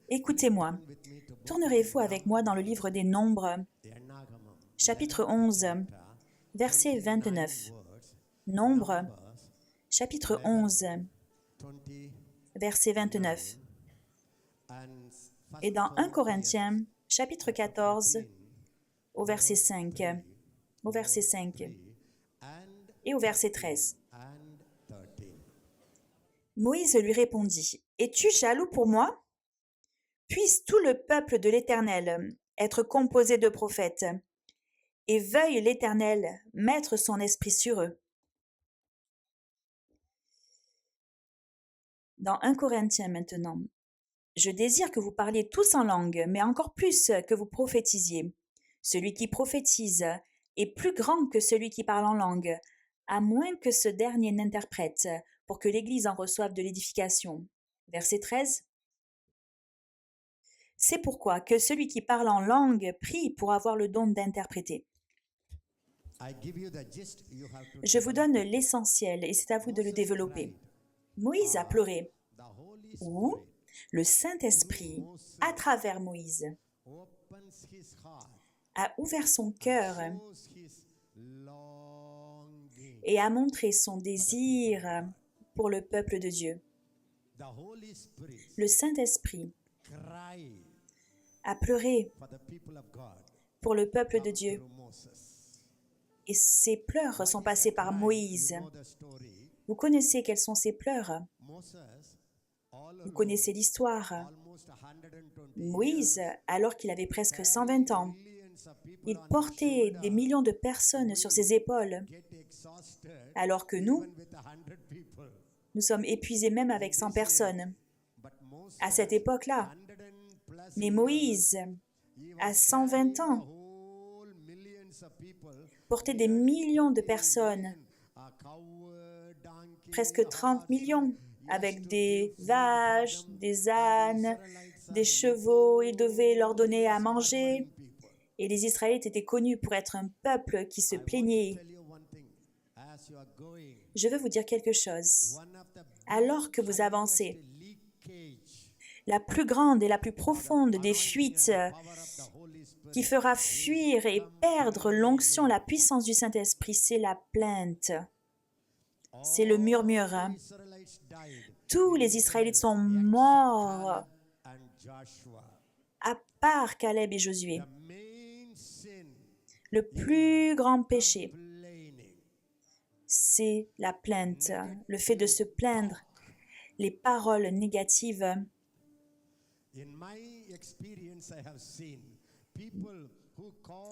Écoutez-moi. Tournerez-vous avec moi dans le livre des Nombres, chapitre 11, verset 29. Nombres, chapitre 11, verset 29. Et dans 1 Corinthiens, chapitre 14, au verset 5, au verset 5 et au verset 13. Moïse lui répondit, « Es-tu jaloux pour moi? Puisse tout le peuple de l'Éternel être composé de prophètes, et veuille l'Éternel mettre son esprit sur eux. » Dans 1 Corinthiens maintenant, « Je désire que vous parliez tous en langue, mais encore plus que vous prophétisiez. Celui qui prophétise est plus grand que celui qui parle en langue, à moins que ce dernier n'interprète, pour que l'Église en reçoive de l'édification. » Verset 13. « C'est pourquoi que celui qui parle en langue prie pour avoir le don d'interpréter. » Je vous donne l'essentiel et c'est à vous de le développer. Moïse a pleuré, ou le Saint-Esprit, à travers Moïse, a ouvert son cœur et a montré son désir pour le peuple de Dieu. Le Saint-Esprit a pleuré pour le peuple de Dieu. Et ces pleurs sont passés par Moïse. Vous connaissez quels sont ces pleurs? Vous connaissez l'histoire. Moïse, alors qu'il avait presque 120 ans, il portait des millions de personnes sur ses épaules, alors que nous sommes épuisés même avec 100 personnes. À cette époque-là, mais Moïse, à 120 ans, portait des millions de personnes, presque 30 millions, avec des vaches, des ânes, des chevaux. Il devait leur donner à manger. Et les Israélites étaient connus pour être un peuple qui se plaignait. Je veux vous dire quelque chose. Alors que vous avancez, la plus grande et la plus profonde des fuites qui fera fuir et perdre l'onction, la puissance du Saint-Esprit, c'est la plainte. C'est le murmure. Tous les Israélites sont morts, à part Caleb et Josué. Le plus grand péché, c'est la plainte, le fait de se plaindre, les paroles négatives.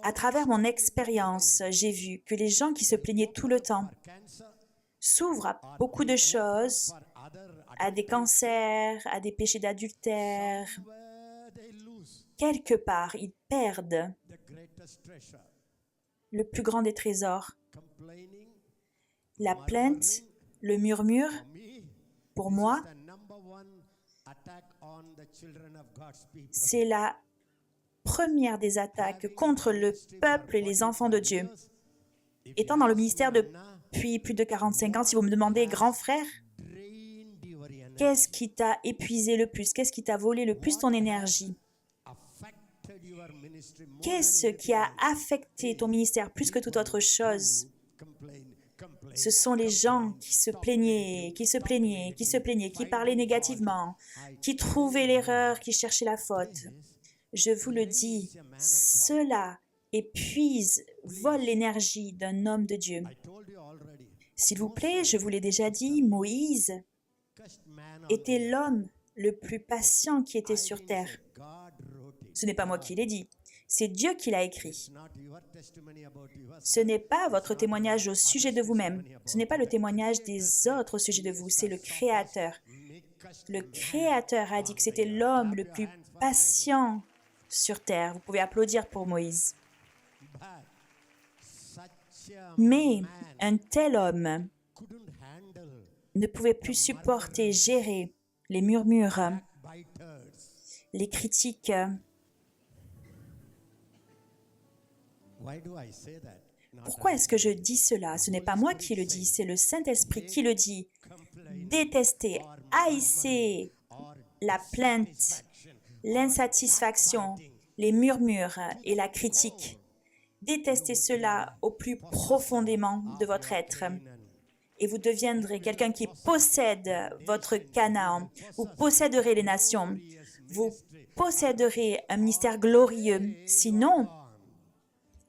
À travers mon expérience, j'ai vu que les gens qui se plaignaient tout le temps s'ouvrent à beaucoup de choses, à des cancers, à des péchés d'adultère. Quelque part, ils perdent le plus grand des trésors. La plainte, le murmure, pour moi, c'est la première des attaques contre le peuple et les enfants de Dieu. Étant dans le ministère depuis plus de 45 ans, si vous me demandez, grand frère, qu'est-ce qui t'a épuisé le plus? Qu'est-ce qui t'a volé le plus ton énergie? Qu'est-ce qui a affecté ton ministère plus que toute autre chose? Ce sont les gens qui se plaignaient, qui parlaient négativement, qui trouvaient l'erreur, qui cherchaient la faute. Je vous le dis, cela épuise, vole l'énergie d'un homme de Dieu. S'il vous plaît, je vous l'ai déjà dit, Moïse était l'homme le plus patient qui était sur terre. Ce n'est pas moi qui l'ai dit, c'est Dieu qui l'a écrit. Ce n'est pas votre témoignage au sujet de vous-même, ce n'est pas le témoignage des autres au sujet de vous, c'est le Créateur. Le Créateur a dit que c'était l'homme le plus patient sur terre. Vous pouvez applaudir pour Moïse. Mais un tel homme ne pouvait plus supporter, gérer les murmures, les critiques. Pourquoi est-ce que je dis cela? Ce n'est pas moi qui le dis, c'est le Saint-Esprit qui le dit. Détestez, haïssez la plainte, l'insatisfaction, les murmures et la critique. Détestez cela au plus profondément de votre être. Et vous deviendrez quelqu'un qui possède votre Canaan. Vous posséderez les nations. Vous posséderez un ministère glorieux. Sinon,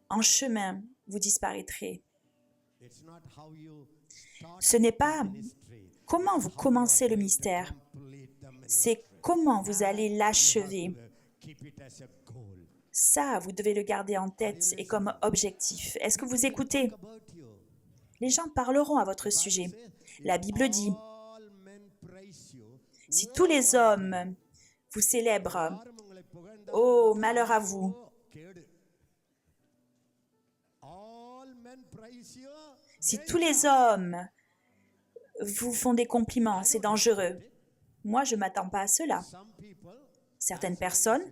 en chemin, vous disparaîtrez. Ce n'est pas comment vous commencez le ministère, c'est comment vous allez l'achever. Ça, vous devez le garder en tête et comme objectif. Est-ce que vous écoutez? Les gens parleront à votre sujet. La Bible dit, si tous les hommes vous célèbrent, oh, malheur à vous. Si tous les hommes vous font des compliments, c'est dangereux. Moi, je ne m'attends pas à cela. Certaines personnes,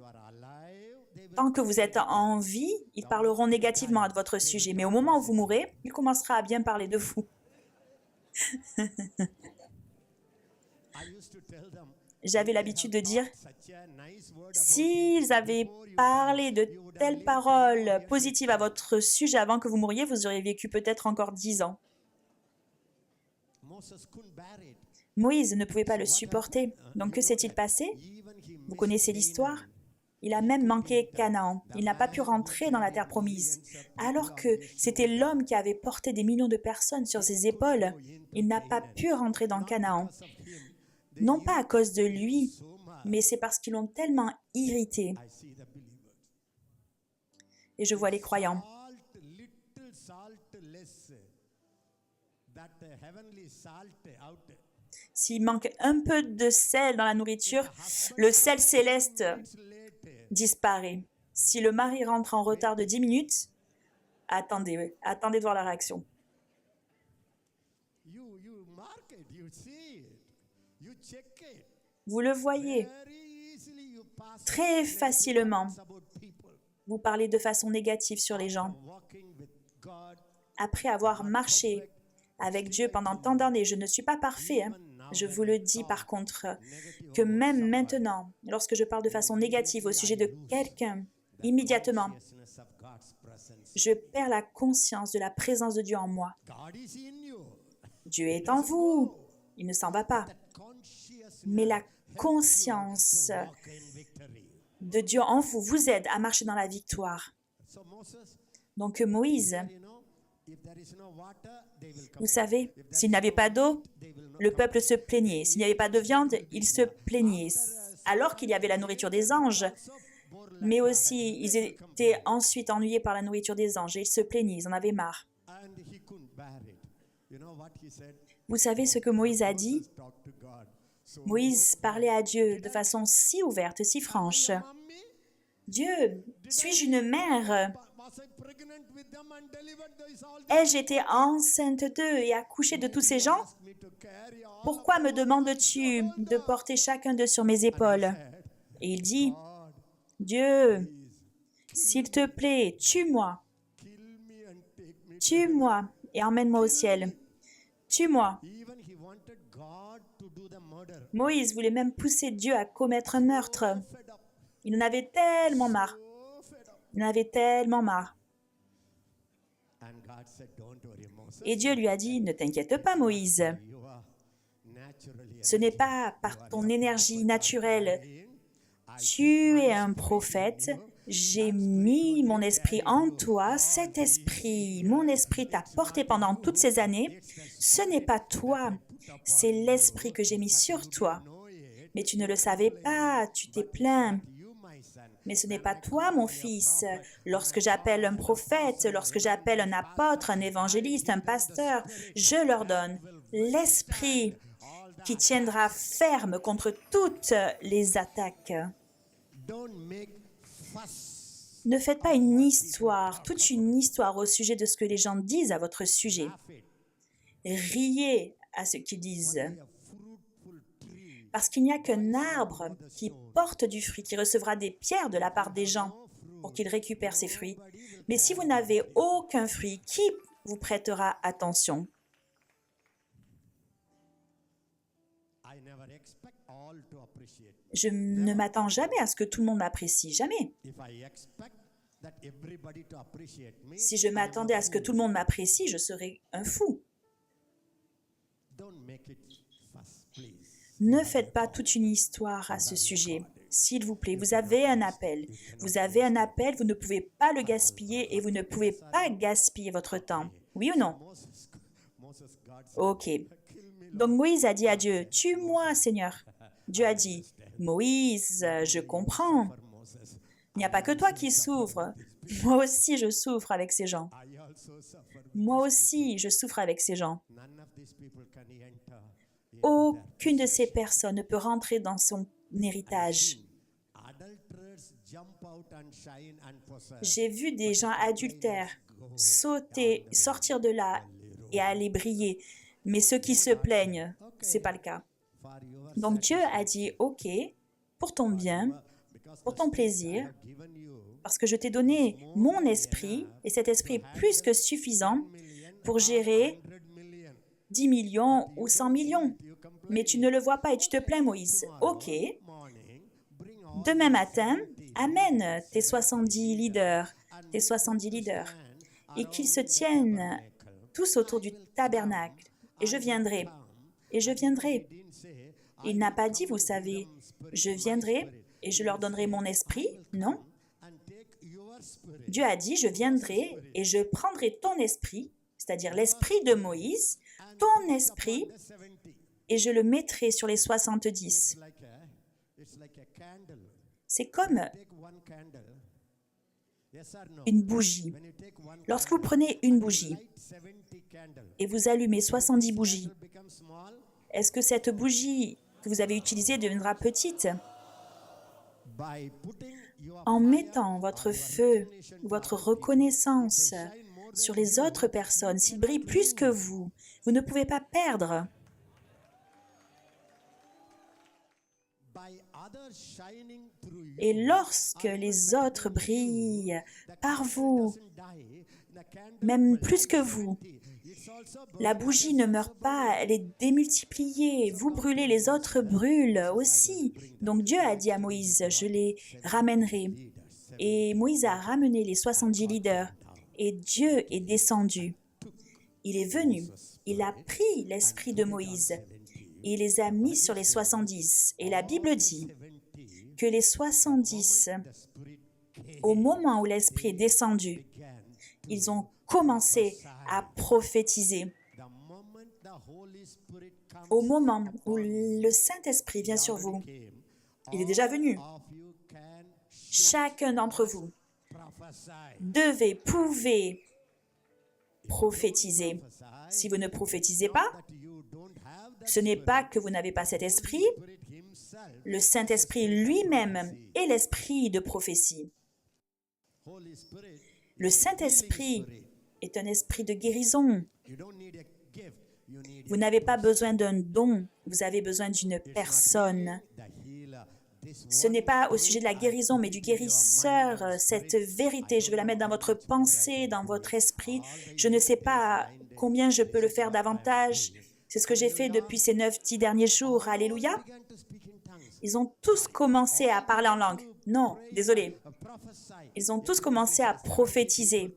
tant que vous êtes en vie, ils parleront négativement de votre sujet. Mais au moment où vous mourrez, il commencera à bien parler de vous. J'avais l'habitude de dire, s'ils avaient parlé de telles paroles positives à votre sujet avant que vous mouriez, vous auriez vécu peut-être encore 10 ans. Moïse ne pouvait pas le supporter. Donc, que s'est-il passé? Vous connaissez l'histoire? Il a même manqué Canaan. Il n'a pas pu rentrer dans la terre promise. Alors que c'était l'homme qui avait porté des millions de personnes sur ses épaules, il n'a pas pu rentrer dans Canaan. Non pas à cause de lui, mais c'est parce qu'ils l'ont tellement irrité. Et je vois les croyants. S'il manque un peu de sel dans la nourriture, le sel céleste disparaît. Si le mari rentre en retard de 10 minutes, attendez de voir la réaction. Vous le voyez très facilement. Vous parlez de façon négative sur les gens. Après avoir marché avec Dieu pendant tant d'années, je ne suis pas parfait. Je vous le dis par contre, que même maintenant, lorsque je parle de façon négative au sujet de quelqu'un, immédiatement, je perds la conscience de la présence de Dieu en moi. Dieu est en vous, il ne s'en va pas. Mais la conscience de Dieu en vous vous aide à marcher dans la victoire. Donc Moïse, vous savez, s'il n'avait pas d'eau, le peuple se plaignait. S'il n'y avait pas de viande, il se plaignait. Alors qu'il y avait la nourriture des anges, mais aussi ils étaient ensuite ennuyés par la nourriture des anges et ils se plaignaient, ils en avaient marre. Vous savez ce que Moïse a dit? Moïse parlait à Dieu de façon si ouverte, si franche. Dieu, suis-je une mère? Ai-je été enceinte d'eux et accouchée de tous ces gens? Pourquoi me demandes-tu de porter chacun d'eux sur mes épaules? Et il dit, Dieu, s'il te plaît, tue-moi. Tue-moi et emmène-moi au ciel. Tue-moi. Moïse voulait même pousser Dieu à commettre un meurtre. Il en avait tellement marre. Il en avait tellement marre. Et Dieu lui a dit, ne t'inquiète pas Moïse. Ce n'est pas par ton énergie naturelle. Tu es un prophète. J'ai mis mon esprit en toi. Cet esprit, mon esprit t'a porté pendant toutes ces années. Ce n'est pas toi. C'est l'esprit que j'ai mis sur toi. Mais tu ne le savais pas. Tu t'es plaint. Mais ce n'est pas toi, mon fils. Lorsque j'appelle un prophète, lorsque j'appelle un apôtre, un évangéliste, un pasteur, je leur donne l'esprit qui tiendra ferme contre toutes les attaques. Ne faites pas une histoire, toute une histoire au sujet de ce que les gens disent à votre sujet. Riez à ce qu'ils disent. Parce qu'il n'y a qu'un arbre qui porte du fruit, qui recevra des pierres de la part des gens pour qu'il récupère ses fruits. Mais si vous n'avez aucun fruit, qui vous prêtera attention? Je ne m'attends jamais à ce que tout le monde m'apprécie, jamais. Si je m'attendais à ce que tout le monde m'apprécie, je serais un fou. Ne faites pas toute une histoire à ce sujet. S'il vous plaît, vous avez un appel. Vous avez un appel, vous ne pouvez pas le gaspiller et vous ne pouvez pas gaspiller votre temps. Oui ou non? Ok. Donc Moïse a dit à Dieu, « Tue-moi, Seigneur. » Dieu a dit, « Moïse, je comprends. Il n'y a pas que toi qui souffres. Moi aussi, je souffre avec ces gens. Moi aussi, je souffre avec ces gens. Aucune de ces personnes ne peut rentrer dans son héritage. J'ai vu des gens adultères sauter, sortir de là et aller briller. Mais ceux qui se plaignent, ce n'est pas le cas. Donc Dieu a dit, « Ok, pour ton bien, pour ton plaisir, parce que je t'ai donné mon esprit, et cet esprit est plus que suffisant pour gérer 10 millions ou 100 millions. Mais tu ne le vois pas et tu te plains, Moïse. Ok. Demain matin, amène tes 70 leaders, et qu'ils se tiennent tous autour du tabernacle. Et je viendrai. Et je viendrai. » Il n'a pas dit, vous savez, je viendrai et je leur donnerai mon esprit. Non. Dieu a dit, je viendrai et je prendrai ton esprit, c'est-à-dire l'esprit de Moïse, ton esprit, et je le mettrai sur les 70. C'est comme une bougie. Lorsque vous prenez une bougie et vous allumez 70 bougies, est-ce que cette bougie que vous avez utilisée deviendra petite? En mettant votre feu, votre reconnaissance sur les autres personnes, s'ils brillent plus que vous, vous ne pouvez pas perdre. Et lorsque les autres brillent par vous, même plus que vous, la bougie ne meurt pas, elle est démultipliée. Vous brûlez, les autres brûlent aussi. Donc Dieu a dit à Moïse, je les ramènerai. Et Moïse a ramené les 70 leaders. Et Dieu est descendu. Il est venu. Il a pris l'esprit de Moïse. Et il les a mis sur les 70. Et la Bible dit que les 70, au moment où l'esprit est descendu, ils ont commencé à prophétiser. Au moment où le Saint-Esprit vient sur vous, il est déjà venu. Chacun d'entre vous pouvez prophétiser. Si vous ne prophétisez pas, ce n'est pas que vous n'avez pas cet esprit. Le Saint-Esprit lui-même est l'esprit de prophétie. Le Saint-Esprit est un esprit de guérison. Vous n'avez pas besoin d'un don, vous avez besoin d'une personne. Ce n'est pas au sujet de la guérison, mais du guérisseur. Cette vérité, je veux la mettre dans votre pensée, dans votre esprit. Je ne sais pas combien je peux le faire davantage. C'est ce que j'ai fait depuis ces 9-10 derniers jours. Alléluia. Ils ont tous commencé à parler en langue. Non, désolé. Ils ont tous commencé à prophétiser.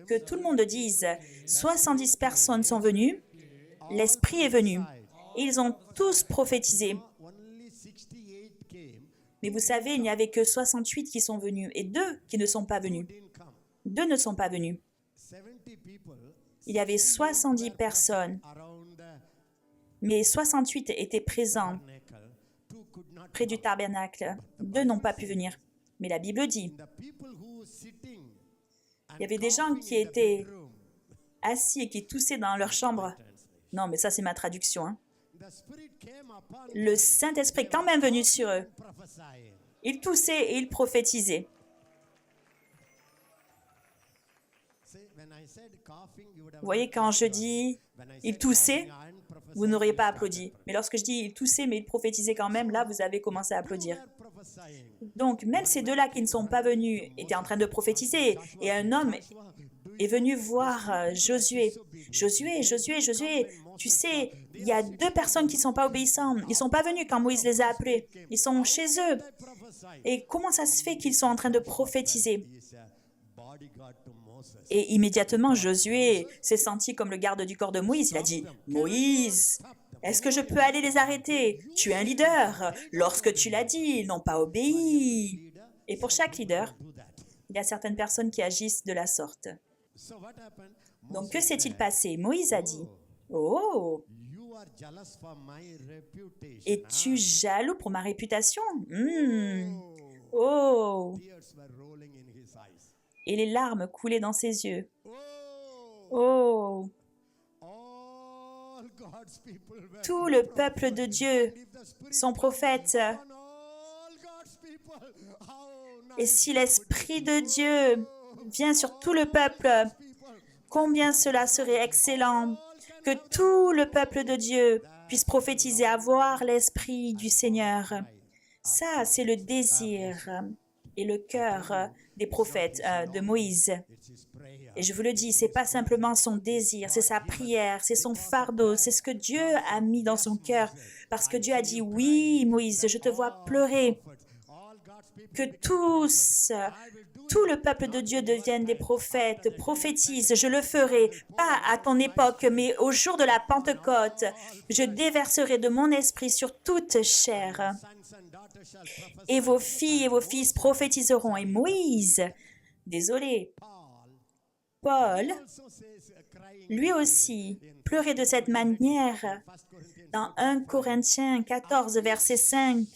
Que tout le monde dise, 70 personnes sont venues, l'Esprit est venu. Et ils ont tous prophétisé. Mais vous savez, il n'y avait que 68 qui sont venus et 2 qui ne sont pas venus. 2 ne sont pas venus. Il y avait 70 personnes, mais 68 étaient présents près du tabernacle. 2 n'ont pas pu venir. Mais la Bible dit, il y avait des gens qui étaient assis et qui toussaient dans leur chambre. Non, mais ça, c'est ma traduction. Hein. Le Saint-Esprit est quand même venu sur eux. Ils toussaient et ils prophétisaient. Vous voyez, quand je dis « ils toussaient », vous n'auriez pas applaudi. Mais lorsque je dis « ils toussaient, mais ils prophétisaient quand même », là, vous avez commencé à applaudir. Donc, même ces 2-là qui ne sont pas venus étaient en train de prophétiser. Et un homme est venu voir Josué. Josué, tu sais, il y a 2 personnes qui ne sont pas obéissantes. Ils ne sont pas venus quand Moïse les a appelés. Ils sont chez eux. Et comment ça se fait qu'ils sont en train de prophétiser? Et immédiatement, Josué s'est senti comme le garde du corps de Moïse. Il a dit, « Moïse, est-ce que je peux aller les arrêter? Tu es un leader. Lorsque tu l'as dit, ils n'ont pas obéi. » Et pour chaque leader, il y a certaines personnes qui agissent de la sorte. Donc, que s'est-il passé? Moïse a dit, « Oh, es-tu jaloux pour ma réputation? Oh. » Et les larmes coulaient dans ses yeux. Oh. Tout le peuple de Dieu, son prophète. Et si l'Esprit de Dieu vient sur tout le peuple, combien cela serait excellent que tout le peuple de Dieu puisse prophétiser, avoir l'Esprit du Seigneur. Ça, c'est le désir et le cœur des prophètes de Moïse. Et je vous le dis, c'est pas simplement son désir, c'est sa prière, c'est son fardeau, c'est ce que Dieu a mis dans son cœur. Parce que Dieu a dit, oui, Moïse, je te vois pleurer. Que tout le peuple de Dieu devienne des prophètes, prophétise, je le ferai, pas à ton époque, mais au jour de la Pentecôte. Je déverserai de mon esprit sur toute chair. Et vos filles et vos fils prophétiseront. Et Moïse, désolé, Paul, lui aussi, pleurait de cette manière dans 1 Corinthiens 14, verset 5.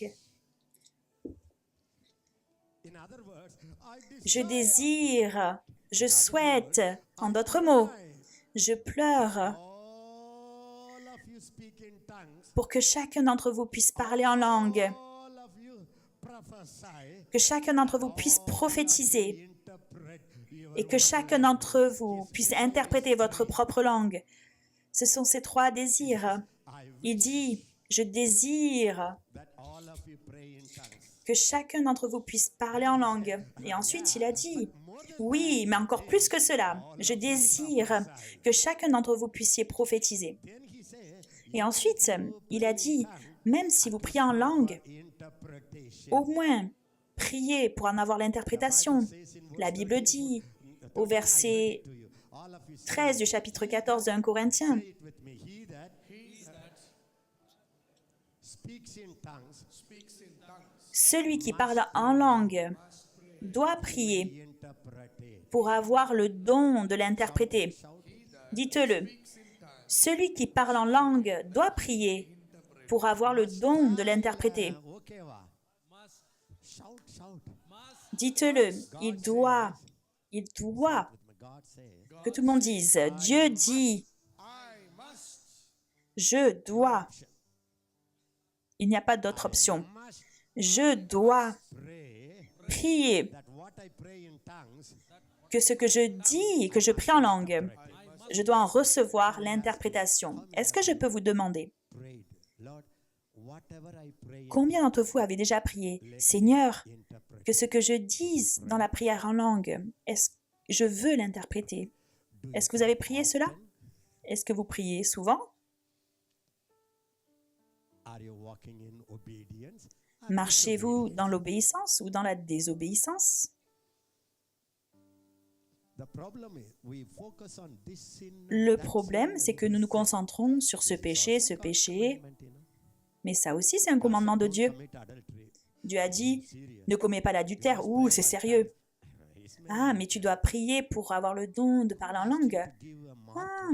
Je désire, je souhaite, en d'autres mots, je pleure pour que chacun d'entre vous puisse parler en langue, que chacun d'entre vous puisse prophétiser et que chacun d'entre vous puisse interpréter votre propre langue. Ce sont ces 3 désirs. Il dit, je désire que chacun d'entre vous puisse parler en langue. Et ensuite, il a dit, oui, mais encore plus que cela, je désire que chacun d'entre vous puissiez prophétiser. Et ensuite, il a dit, même si vous priez en langue, au moins, priez pour en avoir l'interprétation. La Bible dit, au verset 13 du chapitre 14 de 1 Corinthiens, celui qui parle en langue doit prier pour avoir le don de l'interpréter. Dites-le. Celui qui parle en langue doit prier pour avoir le don de l'interpréter. Dites-le. Il doit. Que tout le monde dise. Dieu dit. Je dois. Il n'y a pas d'autre option. Je dois prier que ce que je dis et que je prie en langue, je dois en recevoir l'interprétation. Est-ce que je peux vous demander, combien d'entre vous avez déjà prié, Seigneur, que ce que je dise dans la prière en langue, je veux l'interpréter. Est-ce que vous avez prié cela? Est-ce que vous priez souvent? Marchez-vous dans l'obéissance ou dans la désobéissance? Le problème, c'est que nous nous concentrons sur ce péché, mais ça aussi, c'est un commandement de Dieu. Dieu a dit, ne commets pas l'adultère. Ouh, c'est sérieux. Ah, mais tu dois prier pour avoir le don de parler en langue. Ah.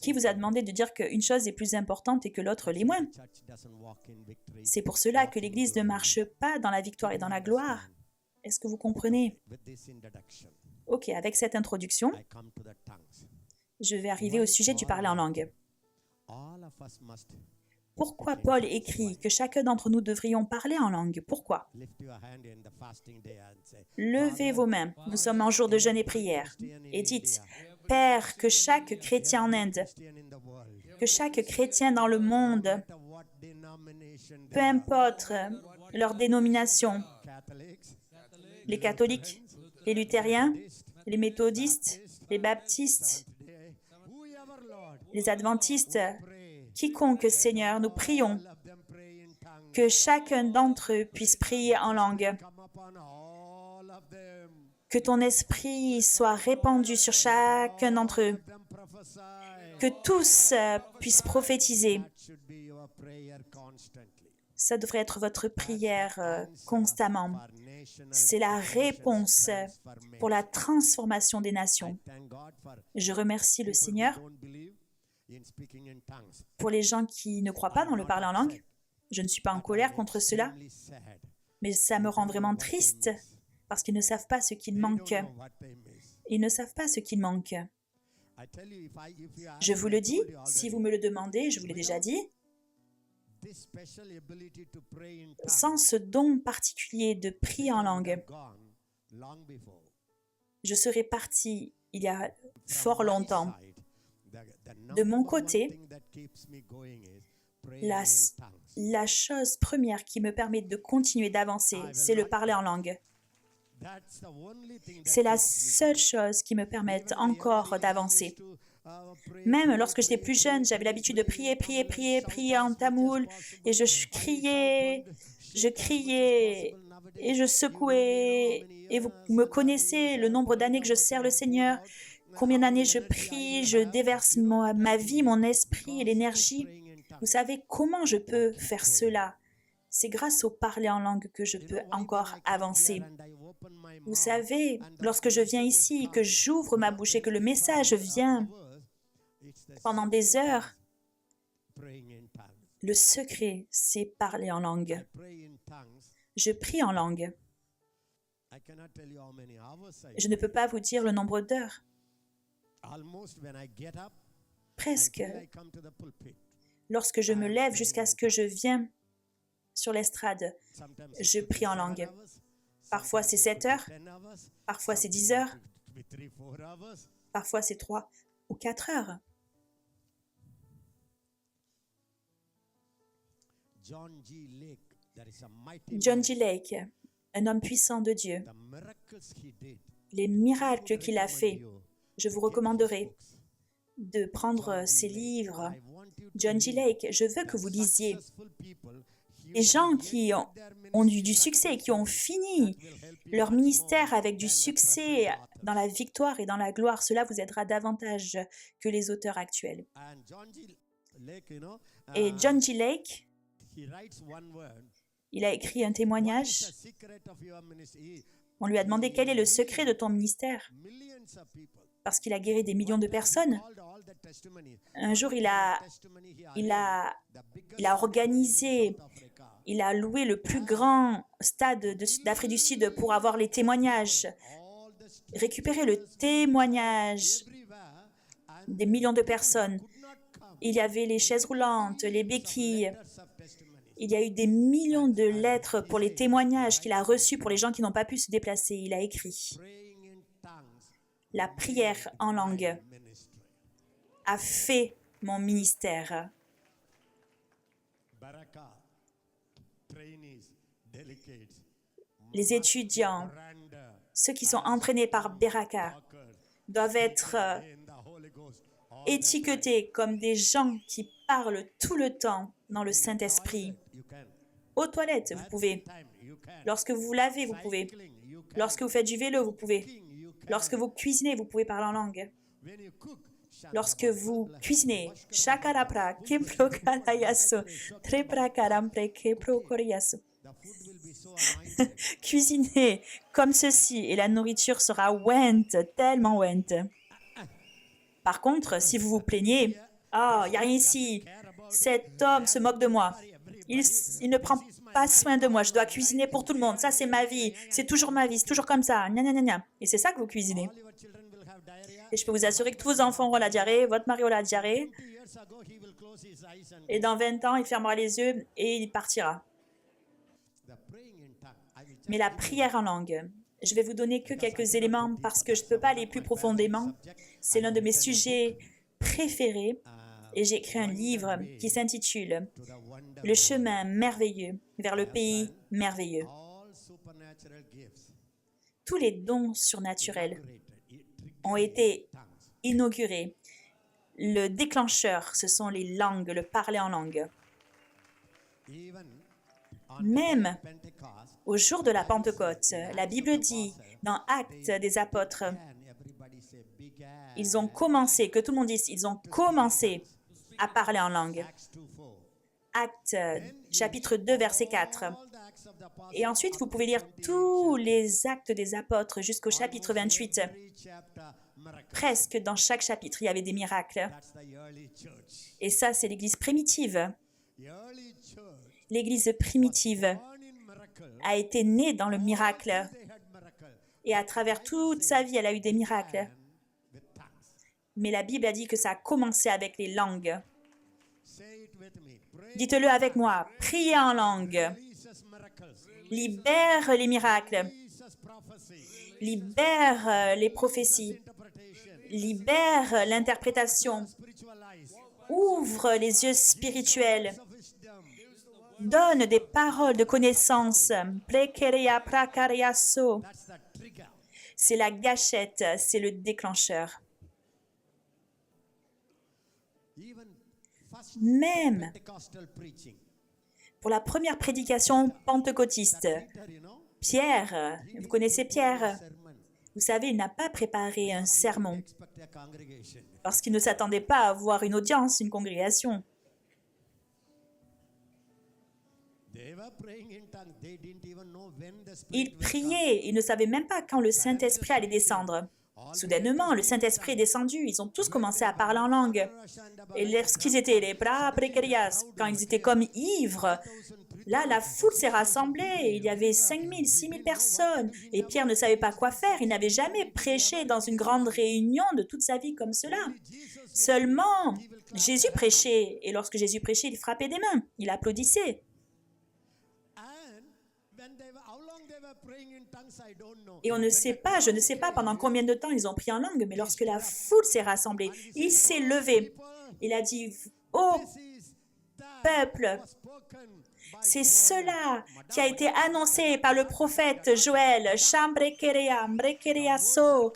Qui vous a demandé de dire qu'une chose est plus importante et que l'autre l'est moins? C'est pour cela que l'Église ne marche pas dans la victoire et dans la gloire. Est-ce que vous comprenez? Ok, avec cette introduction, je vais arriver au sujet du parler en langue. Pourquoi Paul écrit que chacun d'entre nous devrions parler en langue? Pourquoi? Levez vos mains, nous sommes en jour de jeûne et prière, et dites, Père, que chaque chrétien en Inde, que chaque chrétien dans le monde, peu importe leur dénomination, les catholiques, les luthériens, les méthodistes, les baptistes, les adventistes, quiconque, Seigneur, nous prions que chacun d'entre eux puisse prier en langue, que ton esprit soit répandu sur chacun d'entre eux, que tous puissent prophétiser. Ça devrait être votre prière constamment. C'est la réponse pour la transformation des nations. Je remercie le Seigneur pour les gens qui ne croient pas dans le parler en langue. Je ne suis pas en colère contre cela, mais ça me rend vraiment triste parce qu'ils ne savent pas ce qu'il manque. Ils ne savent pas ce qu'il manque. Je vous le dis, si vous me le demandez, je vous l'ai déjà dit, sans ce don particulier de prier en langue, je serais parti il y a fort longtemps. De mon côté, la chose première qui me permet de continuer d'avancer, c'est le parler en langue. C'est la seule chose qui me permet encore d'avancer. Même lorsque j'étais plus jeune, j'avais l'habitude de prier en tamoul, et je criais et je secouais. Et vous me connaissez, le nombre d'années que je sers le Seigneur, combien d'années je prie, je déverse ma vie, mon esprit et l'énergie. Vous savez comment je peux faire cela? C'est grâce au parler en langue que je peux encore avancer. Vous savez, lorsque je viens ici, que j'ouvre ma bouche et que le message vient pendant des heures, le secret, c'est parler en langue. Je prie en langue. Je ne peux pas vous dire le nombre d'heures. Presque. Lorsque je me lève jusqu'à ce que je viens sur l'estrade, je prie en langue. Parfois c'est 7 heures, parfois c'est 10 heures, parfois c'est 3 ou 4 heures. John G. Lake, un homme puissant de Dieu, les miracles qu'il a faits, je vous recommanderais de prendre ses livres. John G. Lake, je veux que vous lisiez. Les gens qui ont eu du succès, qui ont fini leur ministère avec du succès dans la victoire et dans la gloire, cela vous aidera davantage que les auteurs actuels. Et John G. Lake, il a écrit un témoignage. On lui a demandé quel est le secret de ton ministère, parce qu'il a guéri des millions de personnes. Un jour, il a organisé, il a loué le plus grand stade d'Afrique du Sud pour avoir les témoignages, récupérer le témoignage des millions de personnes. Il y avait les chaises roulantes, les béquilles. Il y a eu des millions de lettres pour les témoignages qu'il a reçus pour les gens qui n'ont pas pu se déplacer. Il a écrit « La prière en langue a fait mon ministère. » Les étudiants, ceux qui sont entraînés par Beraka, doivent être étiquetés comme des gens qui parlent tout le temps dans le Saint-Esprit. Aux toilettes, vous pouvez. Lorsque vous vous lavez, vous pouvez. Lorsque vous faites du vélo, vous pouvez. Lorsque vous cuisinez, vous pouvez parler en langue. Lorsque vous cuisinez, shakarapra kepro karayasu, trepra karampre kepro koriyasu. Cuisinez comme ceci et la nourriture sera went, tellement went. Par contre, si vous vous plaignez, « Ah, il n'y a rien ici, cet homme se moque de moi, il ne prend pas soin de moi, je dois cuisiner pour tout le monde, ça c'est ma vie, c'est toujours ma vie, c'est toujours comme ça, gna gna gna gna. » Et c'est ça que vous cuisinez. Et je peux vous assurer que tous vos enfants auront la diarrhée, votre mari aura la diarrhée, et dans 20 ans, il fermera les yeux et il partira. Mais la prière en langue, je vais vous donner que quelques éléments parce que je ne peux pas aller plus profondément. C'est l'un de mes sujets préférés et j'ai écrit un livre qui s'intitule « Le chemin merveilleux vers le pays merveilleux ». Tous les dons surnaturels ont été inaugurés. Le déclencheur, ce sont les langues, le parler en langue. Même au jour de la Pentecôte, la Bible dit dans Actes des Apôtres, ils ont commencé, que tout le monde dise, ils ont commencé à parler en langue. Actes chapitre 2, verset 4. Et ensuite, vous pouvez lire tous les actes des apôtres jusqu'au chapitre 28. Presque dans chaque chapitre, il y avait des miracles. Et ça, c'est l'Église primitive. L'Église primitive a été née dans le miracle. Et à travers toute sa vie, elle a eu des miracles. Mais la Bible a dit que ça a commencé avec les langues. Dites-le avec moi. Priez en langue. Libère les miracles. Libère les prophéties. Libère l'interprétation. Ouvre les yeux spirituels. Donne des paroles de connaissance. Plekeria prakariaso. C'est la gâchette, c'est le déclencheur. Même pour la première prédication pentecôtiste, Pierre, vous connaissez Pierre, vous savez, il n'a pas préparé un sermon parce qu'il ne s'attendait pas à avoir une audience, une congrégation. Ils priaient, ils ne savaient même pas quand le Saint-Esprit allait descendre. Soudainement, le Saint-Esprit est descendu. Ils ont tous commencé à parler en langue. Et lorsqu'ils étaient les bras précarias, quand ils étaient comme ivres, là, la foule s'est rassemblée. Il y avait 5 000, 6 000 personnes. Et Pierre ne savait pas quoi faire. Il n'avait jamais prêché dans une grande réunion de toute sa vie comme cela. Seulement, Jésus prêchait. Et lorsque Jésus prêchait, il frappait des mains. Il applaudissait. Et on ne sait pas, je ne sais pas pendant combien de temps ils ont prié en langue, mais lorsque la foule s'est rassemblée, il s'est levé. Il a dit, « Ô peuple, c'est cela qui a été annoncé par le prophète Joël, Shambrekerea, Mbrekereaso.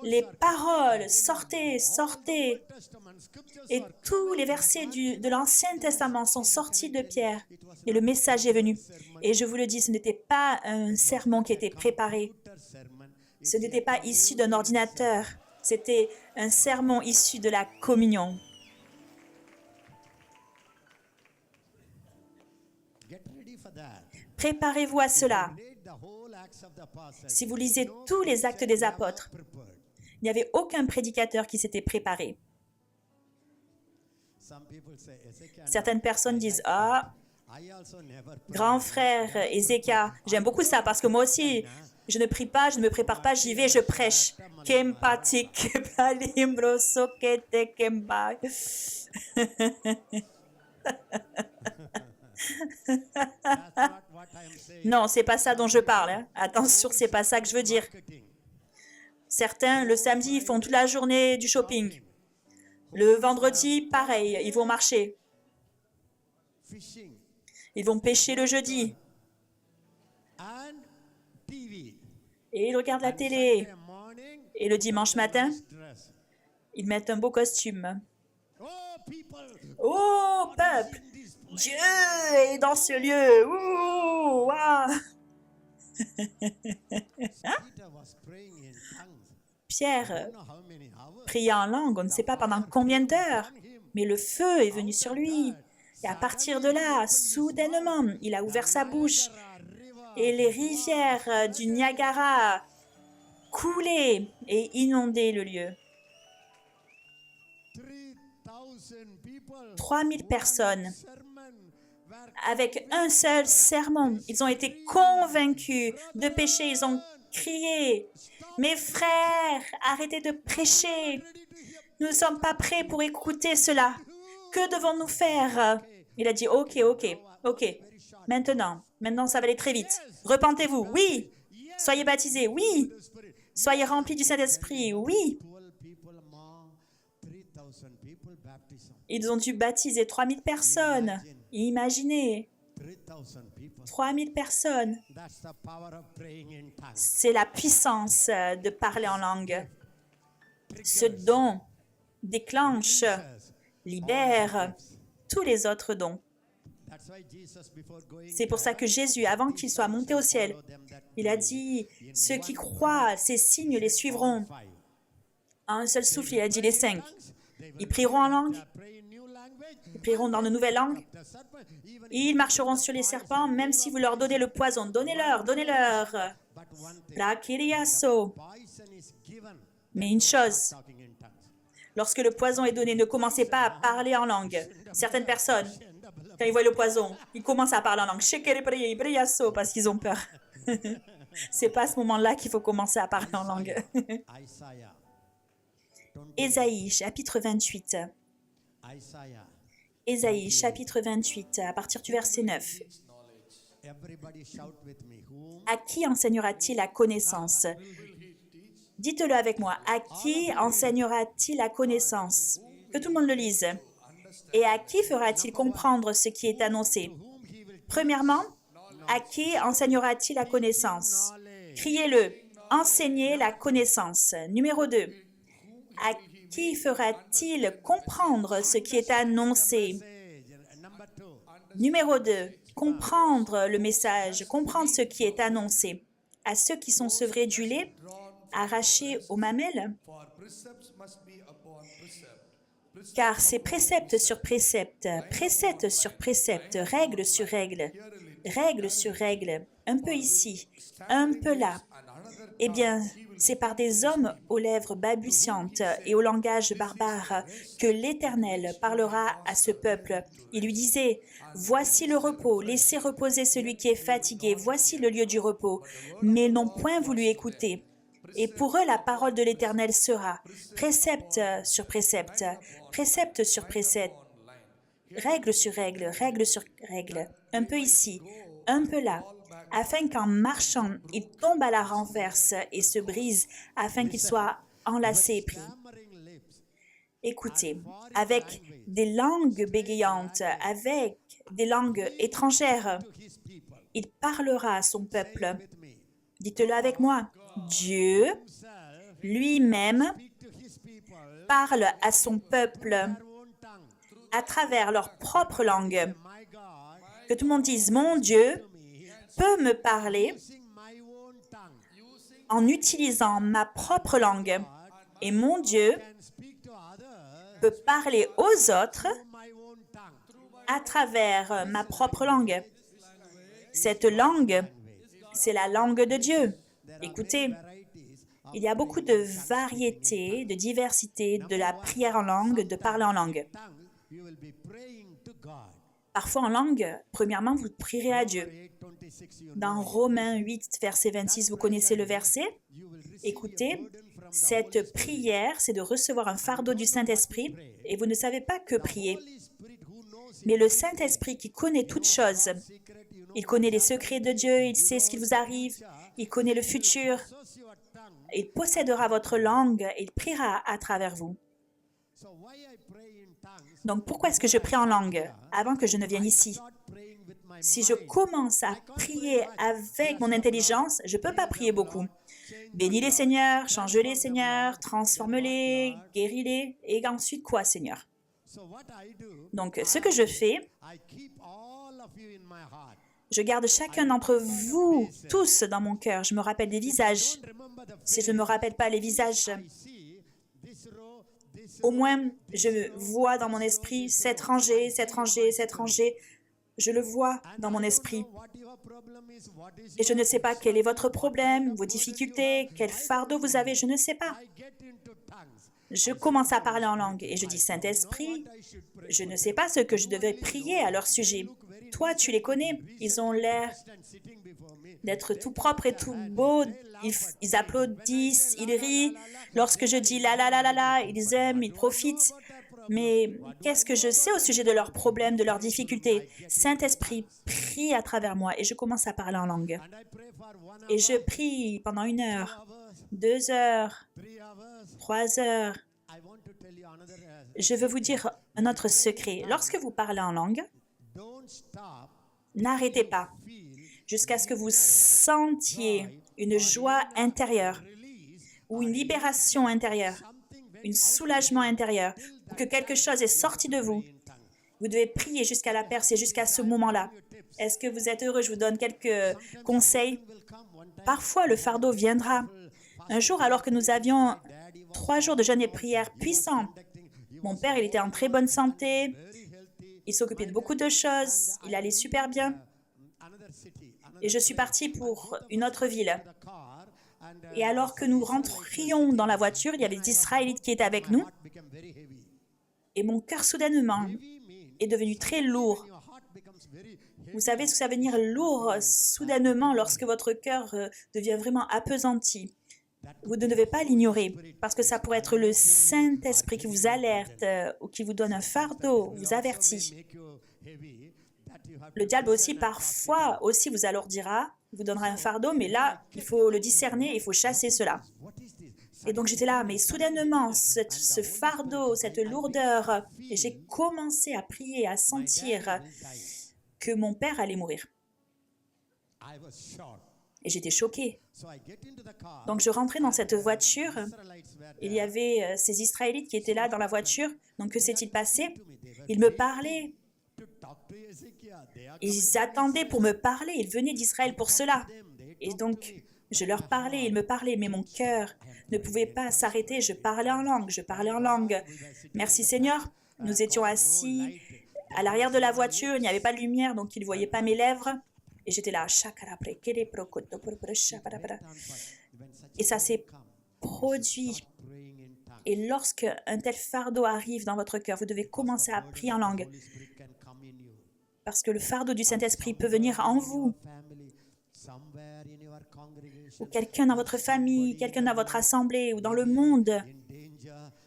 Les paroles, sortez, sortez. » Et tous les versets de l'Ancien Testament sont sortis de Pierre. Et le message est venu. Et je vous le dis, ce n'était pas un sermon qui était préparé. Ce n'était pas issu d'un ordinateur. C'était un sermon issu de la communion. Préparez-vous à cela. Si vous lisez tous les actes des apôtres, il n'y avait aucun prédicateur qui s'était préparé. Certaines personnes disent, « Ah, grand frère Ézéchias, j'aime beaucoup ça parce que moi aussi, je ne prie pas, je ne me prépare pas, j'y vais, je prêche. » Non, c'est pas ça dont je parle. Hein. Attention, c'est pas ça que je veux dire. Certains, le samedi, ils font toute la journée du shopping. Le vendredi, pareil, ils vont marcher. Ils vont pêcher le jeudi. Et ils regardent la télé. Et le dimanche matin, ils mettent un beau costume. Oh, peuple! Dieu est dans ce lieu! Ouh, wow. Hein? Pierre priait en langue, on ne sait pas pendant combien d'heures, mais le feu est venu sur lui. Et à partir de là, soudainement, il a ouvert sa bouche et les rivières du Niagara coulaient et inondaient le lieu. 3000 personnes, avec un seul sermon, ils ont été convaincus de péché, ils ont crié, « Mes frères, arrêtez de prêcher, nous ne sommes pas prêts pour écouter cela. Que devons-nous faire? » Il a dit, « Ok, maintenant ça va aller très vite. Repentez-vous, oui. Soyez baptisés, oui. Soyez remplis du Saint-Esprit, oui. » Ils ont dû baptiser 3000 personnes. Imaginez, 3000 personnes. C'est la puissance de parler en langue. Ce don déclenche, libère tous les autres dons. C'est pour ça que Jésus, avant qu'il soit monté au ciel, il a dit, ceux qui croient, ces signes les suivront. À un seul souffle, il a dit les 5. Ils prieront en langue, ils prieront dans de nouvelles langues, ils marcheront sur les serpents, même si vous leur donnez le poison. Donnez-leur, donnez-leur. Prakiriaso. Mais une chose, lorsque le poison est donné, ne commencez pas à parler en langue. Certaines personnes, quand ils voient le poison, ils commencent à parler en langue. Parce qu'ils ont peur. C'est pas à ce moment-là qu'il faut commencer à parler en langue. Ésaïe, chapitre 28. Ésaïe, chapitre 28, à partir du verset 9. À qui enseignera-t-il la connaissance? Dites-le avec moi. À qui enseignera-t-il la connaissance? Que tout le monde le lise. Et à qui fera-t-il comprendre ce qui est annoncé? Premièrement, à qui enseignera-t-il la connaissance? Criez-le. Enseignez la connaissance. Numéro 2. À qui fera-t-il comprendre ce qui est annoncé? Numéro 2. Comprendre le message, comprendre ce qui est annoncé. À ceux qui sont sevrés du lait, arrachés aux mamelles, car c'est précepte sur précepte, précepte sur précepte, règle sur règle, règle sur règle, un peu ici, un peu là. Eh bien, c'est par des hommes aux lèvres balbutiantes et au langage barbare que l'Éternel parlera à ce peuple. Il lui disait, « Voici le repos, laissez reposer celui qui est fatigué, voici le lieu du repos. » Mais ils n'ont point voulu écouter. Et pour eux, la parole de l'Éternel sera précepte sur précepte, précepte sur précepte, règle sur règle, règle sur règle, un peu ici, un peu là, afin qu'en marchant, il tombe à la renverse et se brise, afin qu'il soit enlacé et pris. Écoutez, avec des langues bégayantes, avec des langues étrangères, il parlera à son peuple. Dites-le avec moi. Dieu lui-même parle à son peuple à travers leur propre langue. Que tout le monde dise, mon Dieu peut me parler en utilisant ma propre langue. Et mon Dieu peut parler aux autres à travers ma propre langue. Cette langue, c'est la langue de Dieu. Écoutez, il y a beaucoup de variétés, de diversité de la prière en langue, de parler en langue. Parfois en langue, premièrement, vous prierez à Dieu. Dans Romains 8, verset 26, vous connaissez le verset? Écoutez, cette prière, c'est de recevoir un fardeau du Saint-Esprit et vous ne savez pas que prier. Mais le Saint-Esprit qui connaît toutes choses, il connaît les secrets de Dieu, il sait ce qui vous arrive, il connaît le futur, il possédera votre langue et il priera à travers vous. Donc, pourquoi est-ce que je prie en langue avant que je ne vienne ici? Si je commence à prier avec mon intelligence, je ne peux pas prier beaucoup. Bénis-les, Seigneur, change-les, Seigneur, transforme-les, guéris-les, et ensuite quoi, Seigneur? Donc, ce que je fais, je garde chacun d'entre vous, tous dans mon cœur. Je me rappelle des visages. Si je ne me rappelle pas les visages, au moins, je vois dans mon esprit cette rangée, cette rangée, cette rangée. Je le vois dans mon esprit. Et je ne sais pas quel est votre problème, vos difficultés, quel fardeau vous avez, je ne sais pas. Je commence à parler en langue et je dis, Saint-Esprit, je ne sais pas ce que je devais prier à leur sujet. Toi, tu les connais. Ils ont l'air d'être tout propres et tout beaux. Ils applaudissent, ils rient. Lorsque je dis la la la la la, ils aiment, ils profitent. Mais qu'est-ce que je sais au sujet de leurs problèmes, de leurs difficultés? Saint-Esprit, prie à travers moi et je commence à parler en langue. Et je prie pendant 1 heure, 2 heures, 3 heures. Je veux vous dire un autre secret. Lorsque vous parlez en langue, n'arrêtez pas jusqu'à ce que vous sentiez une joie intérieure ou une libération intérieure. un soulagement intérieur, que quelque chose est sorti de vous. Vous devez prier jusqu'à la percée, jusqu'à ce moment-là. Est-ce que vous êtes heureux? Je vous donne quelques conseils. Parfois, le fardeau viendra. Un jour, alors que nous avions 3 jours de jeûne et prière puissants, mon père, il était en très bonne santé, il s'occupait de beaucoup de choses, il allait super bien. Et je suis partie pour une autre ville. Et alors que nous rentrions dans la voiture, il y avait des Israélites qui étaient avec nous. Et mon cœur, soudainement, est devenu très lourd. Vous savez ce que ça veut dire lourd, soudainement, lorsque votre cœur devient vraiment appesanti. Vous ne devez pas l'ignorer, parce que ça pourrait être le Saint-Esprit qui vous alerte ou qui vous donne un fardeau, vous avertit. Le diable aussi, parfois, aussi vous alourdira, vous donnera un fardeau, mais là, il faut le discerner, il faut chasser cela. Et donc j'étais là, mais soudainement, ce fardeau, cette lourdeur, et j'ai commencé à prier, à sentir que mon père allait mourir. Et j'étais choquée. Donc je rentrais dans cette voiture, il y avait ces Israélites qui étaient là dans la voiture, donc que s'est-il passé? Ils me parlaient. Ils attendaient pour me parler, ils venaient d'Israël pour cela. Et donc, je leur parlais, ils me parlaient, mais mon cœur ne pouvait pas s'arrêter, je parlais en langue, je parlais en langue. Merci Seigneur, nous étions assis à l'arrière de la voiture, il n'y avait pas de lumière, donc ils ne voyaient pas mes lèvres. Et j'étais là, et ça s'est produit. Et lorsque un tel fardeau arrive dans votre cœur, vous devez commencer à prier en langue. Parce que le fardeau du Saint-Esprit peut venir en vous. Ou quelqu'un dans votre famille, quelqu'un dans votre assemblée ou dans le monde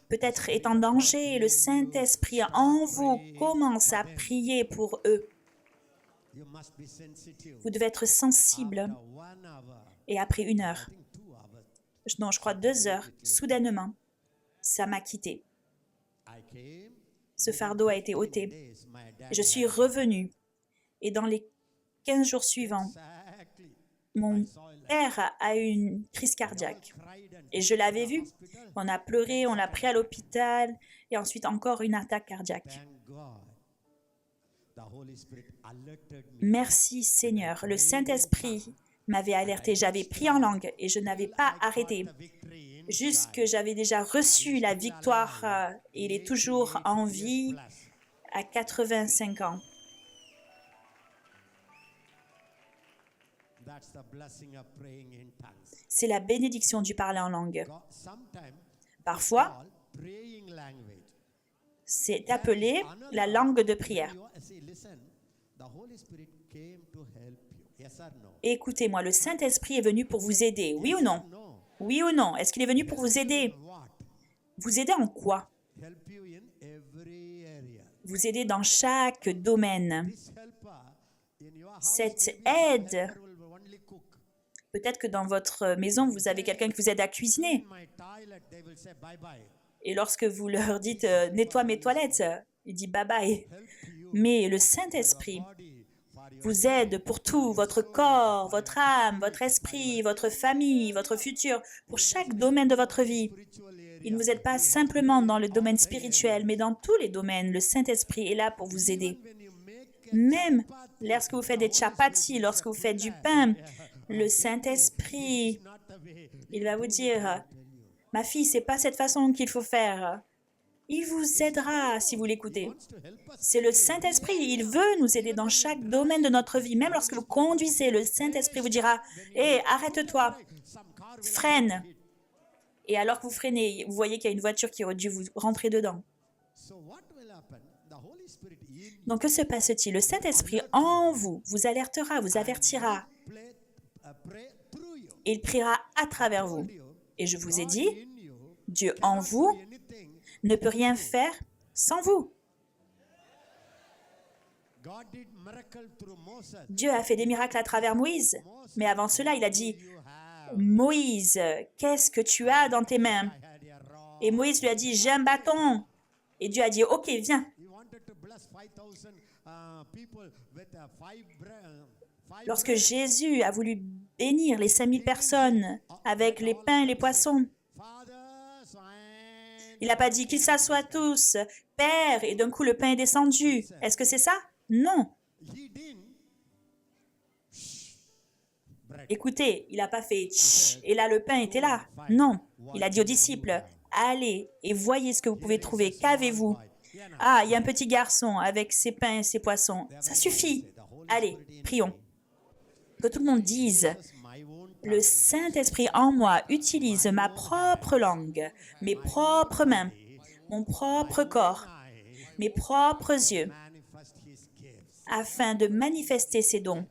peut-être est en danger. Le Saint-Esprit en vous commence à prier pour eux. Vous devez être sensible. Et après 1 heure, non, je crois 2 heures, soudainement, ça m'a quitté. Ce fardeau a été ôté. Je suis revenue. Et dans les 15 jours suivants, mon père a eu une crise cardiaque. Et je l'avais vu. On a pleuré, on l'a pris à l'hôpital. Et ensuite, encore une attaque cardiaque. Merci Seigneur. Le Saint-Esprit m'avait alerté. J'avais prié en langue et je n'avais pas arrêté. Jusque j'avais déjà reçu la victoire. Et il est toujours en vie à 85 ans. C'est la bénédiction du parler en langue. Parfois, c'est appelé la langue de prière. Écoutez-moi, le Saint-Esprit est venu pour vous aider, oui ou non? Oui ou non? Est-ce qu'il est venu pour vous aider? Vous aider en quoi? Vous aider dans chaque domaine. Cette aide, peut-être que dans votre maison, vous avez quelqu'un qui vous aide à cuisiner. Et lorsque vous leur dites « nettoie mes toilettes », il dit « bye bye ». Mais le Saint-Esprit vous aide pour tout, votre corps, votre âme, votre esprit, votre famille, votre futur, pour chaque domaine de votre vie. Il ne vous aide pas simplement dans le domaine spirituel, mais dans tous les domaines. Le Saint-Esprit est là pour vous aider. Même lorsque vous faites des chapatis, lorsque vous faites du pain, le Saint-Esprit, il va vous dire « Ma fille, ce n'est pas cette façon qu'il faut faire. » Il vous aidera si vous l'écoutez. C'est le Saint-Esprit, il veut nous aider dans chaque domaine de notre vie. Même lorsque vous conduisez, le Saint-Esprit vous dira « Hé, arrête-toi, freine !» Et alors que vous freinez, vous voyez qu'il y a une voiture qui aurait dû vous rentrer dedans. Donc, que se passe-t-il? Le Saint-Esprit en vous vous alertera, vous avertira. Il priera à travers vous. Et je vous ai dit, Dieu en vous ne peut rien faire sans vous. Dieu a fait des miracles à travers Moïse, mais avant cela, il a dit « Moïse, qu'est-ce que tu as dans tes mains ?» Et Moïse lui a dit « J'ai un bâton. » Et Dieu a dit « Ok, viens. » Lorsque Jésus a voulu bénir les 5000 personnes avec les pains et les poissons, Il n'a pas dit qu'ils s'assoient tous, Père, et d'un coup le pain est descendu. Est-ce que c'est ça? Non. Écoutez, il n'a pas fait tch, et là le pain était là. Non. Il a dit aux disciples, allez et voyez ce que vous pouvez trouver. Qu'avez-vous? Ah, il y a un petit garçon avec ses pains et ses poissons. Ça suffit. Allez, prions. Que tout le monde dise, le Saint-Esprit en moi utilise ma propre langue, mes propres mains, mon propre corps, mes propres yeux, afin de manifester ses dons.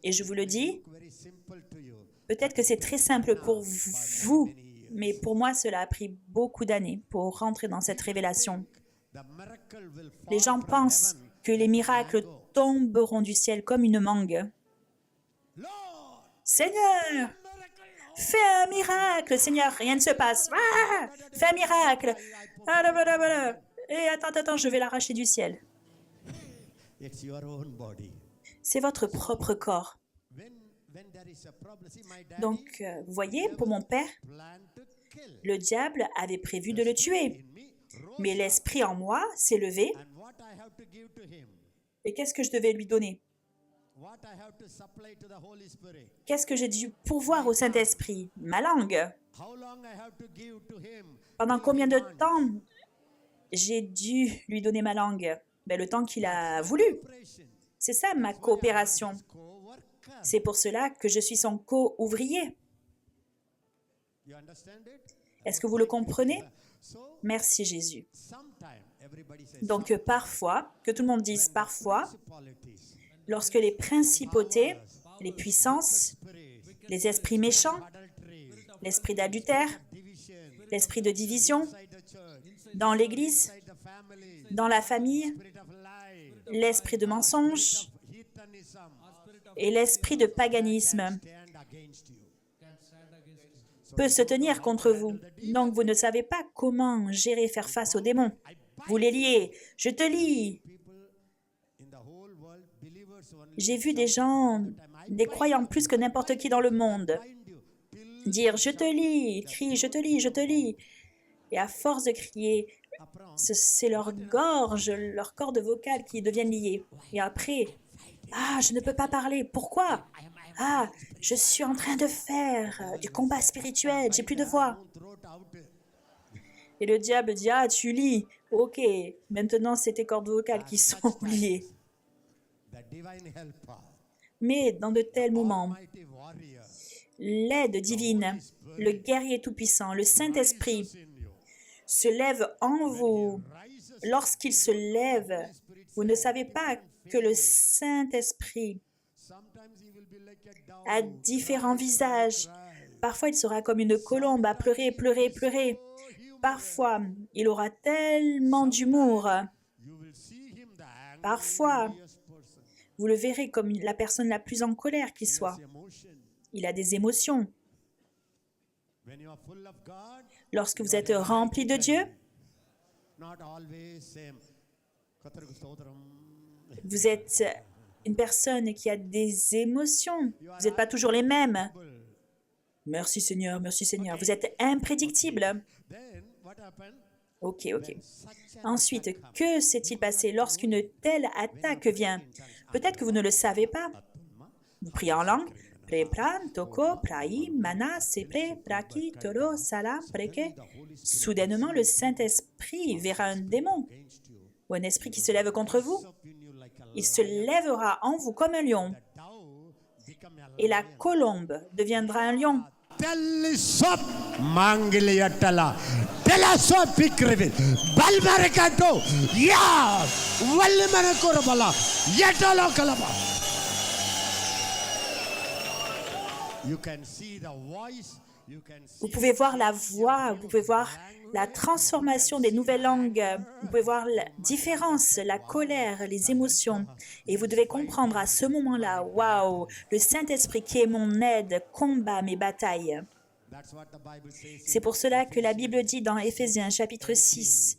Et je vous le dis, peut-être que c'est très simple pour vous, mais pour moi, cela a pris beaucoup d'années pour rentrer dans cette révélation. Les gens pensent que les miracles tomberont du ciel comme une mangue. Seigneur, fais un miracle. Seigneur, rien ne se passe. Ah, fais un miracle. Et attends, je vais l'arracher du ciel. C'est votre propre corps. Donc, vous voyez, pour mon père, le diable avait prévu de le tuer. Mais l'esprit en moi s'est levé. Et qu'est-ce que je devais lui donner? Qu'est-ce que j'ai dû pourvoir au Saint-Esprit? Ma langue. Pendant combien de temps j'ai dû lui donner ma langue? Ben, le temps qu'il a voulu. C'est ça ma coopération. C'est pour cela que je suis son co-ouvrier. Est-ce que vous le comprenez? Merci Jésus. Donc parfois, que tout le monde dise parfois, lorsque les principautés, les puissances, les esprits méchants, l'esprit d'adultère, l'esprit de division, dans l'Église, dans la famille, l'esprit de mensonge et l'esprit de paganisme peut se tenir contre vous. Donc, vous ne savez pas comment gérer, faire face aux démons. Vous les liez. Je te lis. J'ai vu des gens, des croyants plus que n'importe qui dans le monde, dire « je te lis », crier « je te lis, je te lis ». Et à force de crier, c'est leur gorge, leur corde vocale qui deviennent liées. Et après, « ah, je ne peux pas parler. Pourquoi ? Ah, je suis en train de faire du combat spirituel, j'ai plus de voix. » Et le diable dit « ah, tu lis. Ok, maintenant c'est tes cordes vocales qui sont liées. » Mais dans de tels moments, l'aide divine, le guerrier tout-puissant, le Saint-Esprit se lève en vous. Lorsqu'il se lève, vous ne savez pas que le Saint-Esprit a différents visages. Parfois, il sera comme une colombe à pleurer, pleurer, pleurer. Parfois, il aura tellement d'humour. Parfois, vous le verrez comme la personne la plus en colère qui soit. Il a des émotions. Lorsque vous êtes rempli de Dieu, vous êtes une personne qui a des émotions. Vous n'êtes pas toujours les mêmes. Merci Seigneur, merci Seigneur. Vous êtes imprédictible. Ok. Ensuite, que s'est-il passé lorsqu'une telle attaque vient? Peut-être que vous ne le savez pas. Vous priez en langue. Prepran, toko, prai, mana, sepre, praki, toro, sala, preke. Soudainement, le Saint-Esprit verra un démon ou un esprit qui se lève contre vous. Il se lèvera en vous comme un lion. Et la colombe deviendra un lion. Vous pouvez voir la voix, vous pouvez voir la transformation des nouvelles langues, vous pouvez voir la différence, la colère, les émotions. Et vous devez comprendre à ce moment-là, waouh, le Saint-Esprit qui est mon aide combat mes batailles. C'est pour cela que la Bible dit dans Éphésiens chapitre 6,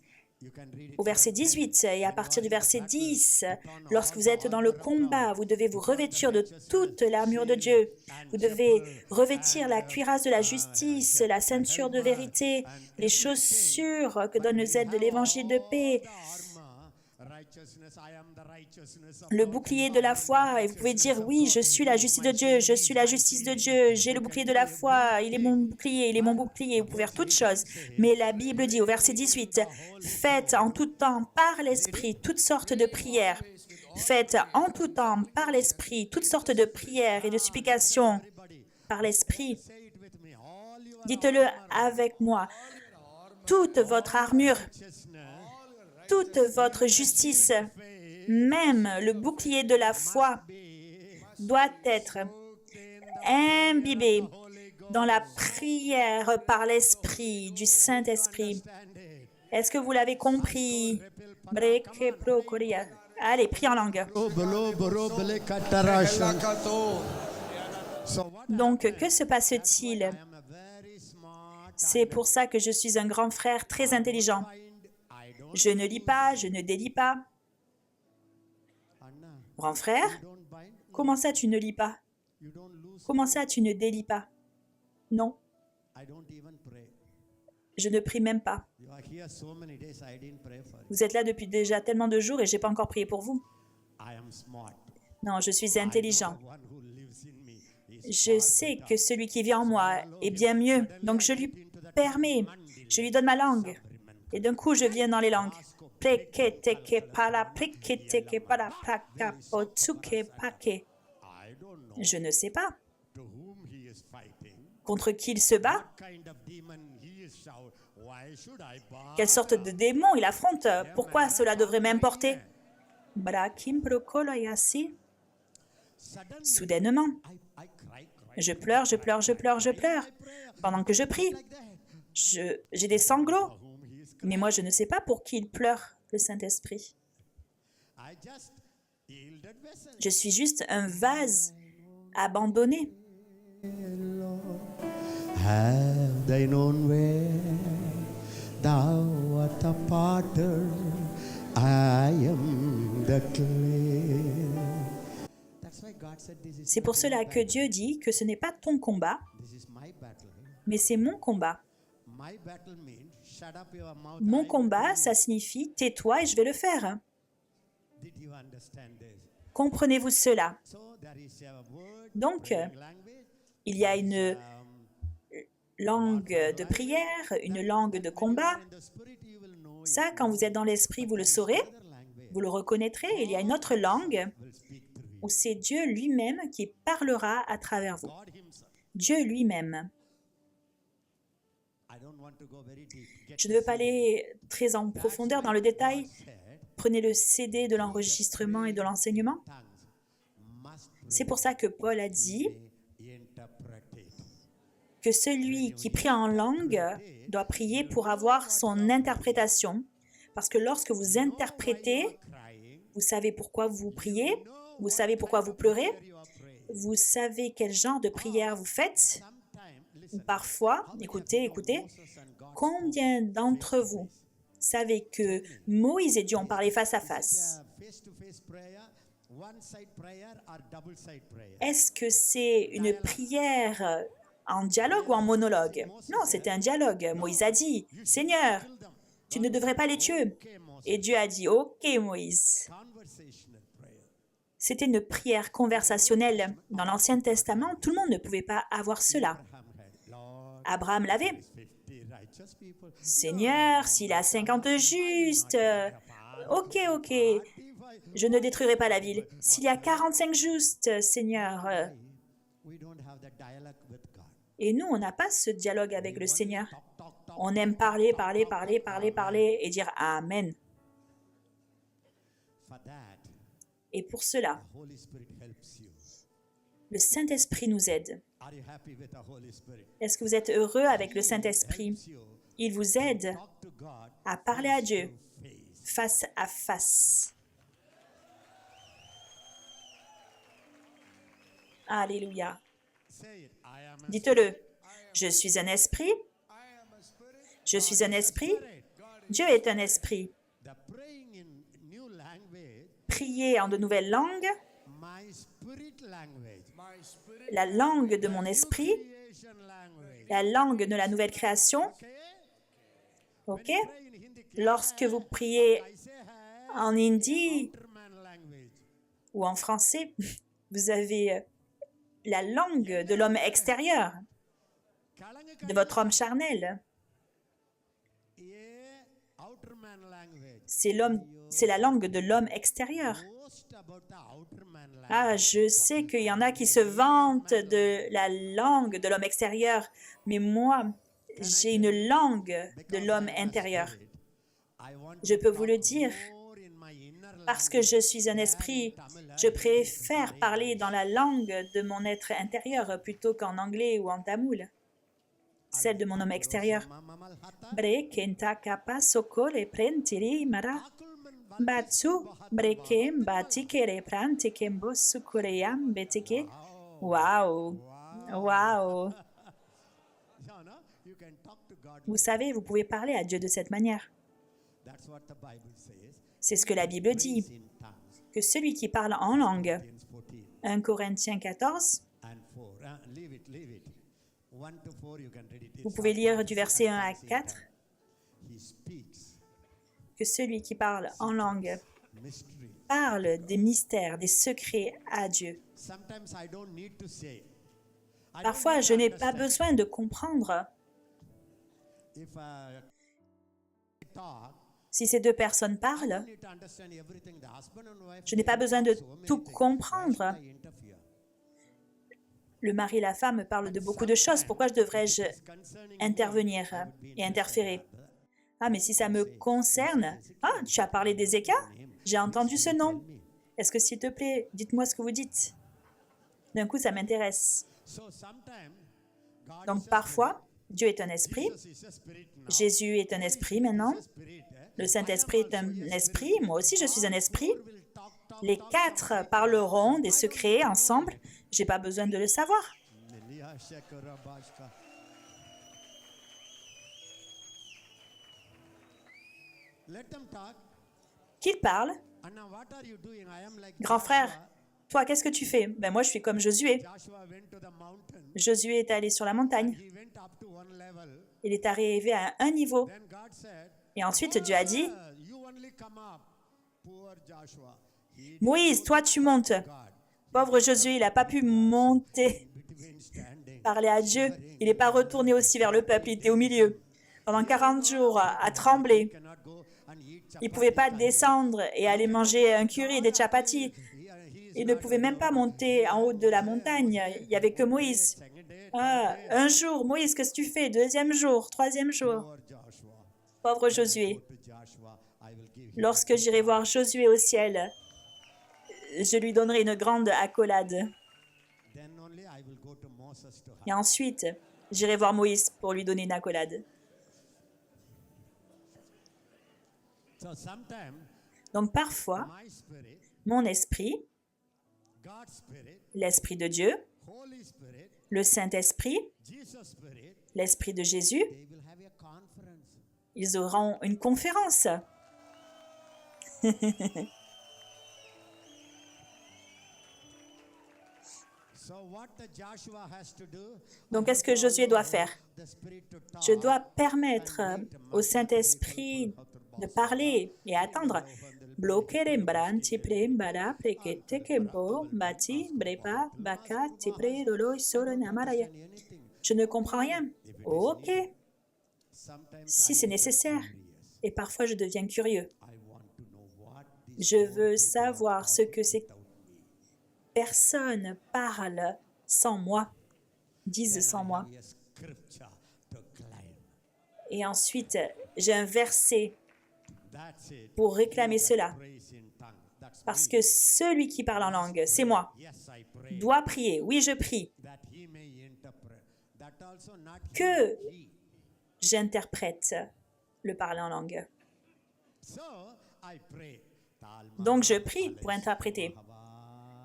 au verset 18 et à partir du verset 10, lorsque vous êtes dans le combat, vous devez vous revêtir de toute l'armure de Dieu. Vous devez revêtir la cuirasse de la justice, la ceinture de vérité, les chaussures que donne le zèle de l'évangile de paix, le bouclier de la foi. Et vous pouvez dire, oui, je suis la justice de Dieu, je suis la justice de Dieu, j'ai le bouclier de la foi, il est mon bouclier, il est mon bouclier. Vous pouvez faire toutes choses. Mais la Bible dit au verset 18, faites en tout temps par l'Esprit toutes sortes de prières. Faites en tout temps par l'Esprit toutes sortes de prières et de supplications par l'Esprit. Dites-le avec moi. Toute votre armure, toute votre justice, même le bouclier de la foi, doit être imbibé dans la prière par l'Esprit, du Saint-Esprit. Est-ce que vous l'avez compris? Allez, priez en langue. Donc, que se passe-t-il? C'est pour ça que je suis un grand frère très intelligent. Je ne lis pas, je ne délie pas. Grand frère, comment ça tu ne lis pas? Comment ça tu ne délies pas? Non, je ne prie même pas. Vous êtes là depuis déjà tellement de jours et je n'ai pas encore prié pour vous. Non, je suis intelligent. Je sais que celui qui vit en moi est bien mieux, donc je lui permets, je lui donne ma langue. Et d'un coup, je viens dans les langues. Je ne sais pas contre qui il se bat. Quelle sorte de démon il affronte? Pourquoi cela devrait m'importer? Soudainement, je pleure, je pleure, je pleure, je pleure. Pendant que je prie, j'ai des sanglots. Mais moi, je ne sais pas pour qui il pleure, le Saint-Esprit. Je suis juste un vase abandonné. Have thine own way, thou art a potter, I am the clay. C'est pour cela que Dieu dit que ce n'est pas ton combat, mais c'est mon combat. Mon combat, ça signifie « tais-toi et je vais le faire ». Comprenez-vous cela? Donc, il y a une langue de prière, une langue de combat. Ça, quand vous êtes dans l'esprit, vous le saurez, vous le reconnaîtrez. Il y a une autre langue où c'est Dieu lui-même qui parlera à travers vous. Dieu lui-même. Je ne veux pas aller très en profondeur dans le détail. Prenez le CD de l'enregistrement et de l'enseignement. C'est pour ça que Paul a dit que celui qui prie en langue doit prier pour avoir son interprétation. Parce que lorsque vous interprétez, vous savez pourquoi vous priez, vous savez pourquoi vous pleurez, vous savez quel genre de prière vous faites. Parfois, écoutez, combien d'entre vous savez que Moïse et Dieu ont parlé face à face? Est-ce que c'est une prière en dialogue ou en monologue? Non, c'était un dialogue. Moïse a dit, « Seigneur, tu ne devrais pas les tuer. » Et Dieu a dit, « Ok, Moïse. » C'était une prière conversationnelle. Dans l'Ancien Testament, tout le monde ne pouvait pas avoir cela. Abraham l'avait. « Seigneur, s'il a 50 justes, ok, je ne détruirai pas la ville. S'il y a 45 justes, Seigneur. » Et nous, on n'a pas ce dialogue avec le Seigneur. On aime parler et dire Amen. Et pour cela, le Saint-Esprit nous aide. Est-ce que vous êtes heureux avec le Saint-Esprit? Il vous aide à parler à Dieu face à face. Alléluia. Dites-le. Je suis un esprit. Je suis un esprit Dieu est un esprit. The praying in new language, Prier en de nouvelles langues, my spirit language, la langue de mon esprit, creation language. la langue de la nouvelle création. Okay? OK? Pray in Hindi. Lorsque vous priez I say hai, en hindi man language. ou en français, vous avez la langue de l'homme extérieur, de votre homme charnel. Yeah, outer man language. C'est la langue de l'homme extérieur. Most about the outer man language. Ah, je sais qu'il y en a qui se vantent de la langue de l'homme extérieur, mais moi, j'ai une langue de l'homme intérieur. I want Je peux vous le dire, more in my inner parce que je suis un esprit, je préfère parler dans la langue de mon être intérieur plutôt qu'en anglais ou en tamoul, celle de mon homme extérieur. mamal hata. Brekenta kapa sokole prentiri mara batsu brekem batikere prantikem bosukureyam betike. Waouh! Waouh! Yeah, no? You can talk to God. Vous savez, vous pouvez parler à Dieu de cette manière. That's what the Bible says. C'est ce que la Bible dit, In tongues. que celui qui parle en langue, Corinthians 14 1 Corinthiens 14, and 4. Leave it, leave it. 1 to 4, you can read it. vous pouvez lire du verset 1 à 4, He speaks que celui qui parle en langue mystery. parle des mystères, des secrets à Dieu. Sometimes I don't need to say. I don't Parfois, need je to n'ai pas understand. besoin de comprendre. If talk, Si ces deux personnes I parlent, don't need to understand everything. The husband and wife, je n'ai pas they besoin de talk so many tout things. comprendre. Why should I interfere? Le mari et la femme parlent de beaucoup de choses. Pourquoi devrais-je It's concerning intervenir me, I would be et interférer? interested. Ah, mais si ça me concerne, ah, tu as parlé d'Ézéchiel? J'ai entendu ce nom. Est-ce que s'il te plaît, dites-moi ce que vous dites. D'un coup, ça m'intéresse. So sometimes God Donc is a parfois, Dieu est un esprit, Jesus is a spirit now. Jésus est un esprit maintenant, Spirit, le Saint-Esprit est un esprit, moi aussi je suis un esprit. will talk. Les quatre parleront des secrets ensemble. J'ai pas besoin de le savoir. Melia Shekara Bashka. Let them talk. Qu'ils parlent. Anna, what are you doing? I am like Grand frère, Joshua. toi, qu'est-ce que tu fais? Ben moi, je suis comme Josué. Joshua went to the mountain. Josué est allé sur la montagne. He went up to one level. Il est arrivé à un niveau. Then God said, Et ensuite, Dieu a dit, you only come up. Poor Joshua. He Moïse, toi, tu montes. God. Pauvre Josué, il n'a pas pu monter, Between standing. parler à Dieu. Il n'est pas retourné aussi vers le peuple, il était au milieu. Pendant 40 jours, à trembler. Cannot go and eat Il ne pouvait pas descendre et aller manger un curry, des chapatis. Il ne pouvait même pas monter en haut de la montagne. Il n'y avait que Moïse. Ah, un jour, Moïse, qu'est-ce que tu fais? Deuxième jour, troisième jour. Poor Joshua. Pauvre Josué. To Joshua, I will give him. Lorsque j'irai voir Josué au ciel, je lui donnerai une grande accolade. Then only I will go to Moses to Et ensuite, j'irai voir Moïse pour lui donner une accolade. So sometimes Donc parfois, my spirit, mon esprit, God's spirit, l'esprit de Dieu, Holy Spirit, le Saint-Esprit, Jesus Spirit, l'esprit de Jésus, they will have a conference. ils auront une conférence. So what the Joshua has to do? Donc qu'est-ce que Josué doit faire? The Spirit to talk. Je dois permettre au Saint-Esprit de parler et attendre. Bloquerem branti prembara prekete kempo bati brepa baka tipre lolo solo namaraya. Je ne comprends rien. Ok, Sometimes si c'est nécessaire. Et parfois je deviens curieux. I want to know what this Je veux savoir ce que ces personnes parlent sans moi, disent sans moi. a scripture to climb. Et ensuite, j'ai un verset That's it. pour réclamer cela. Praise in tongue. That's Parce que celui qui parle en langue, c'est moi, yes, I pray doit prier. Oui, je prie. that he may interpret. That also not Que he. j'interprète le parler en langue. So I pray. Talma Donc, je prie pour interpréter.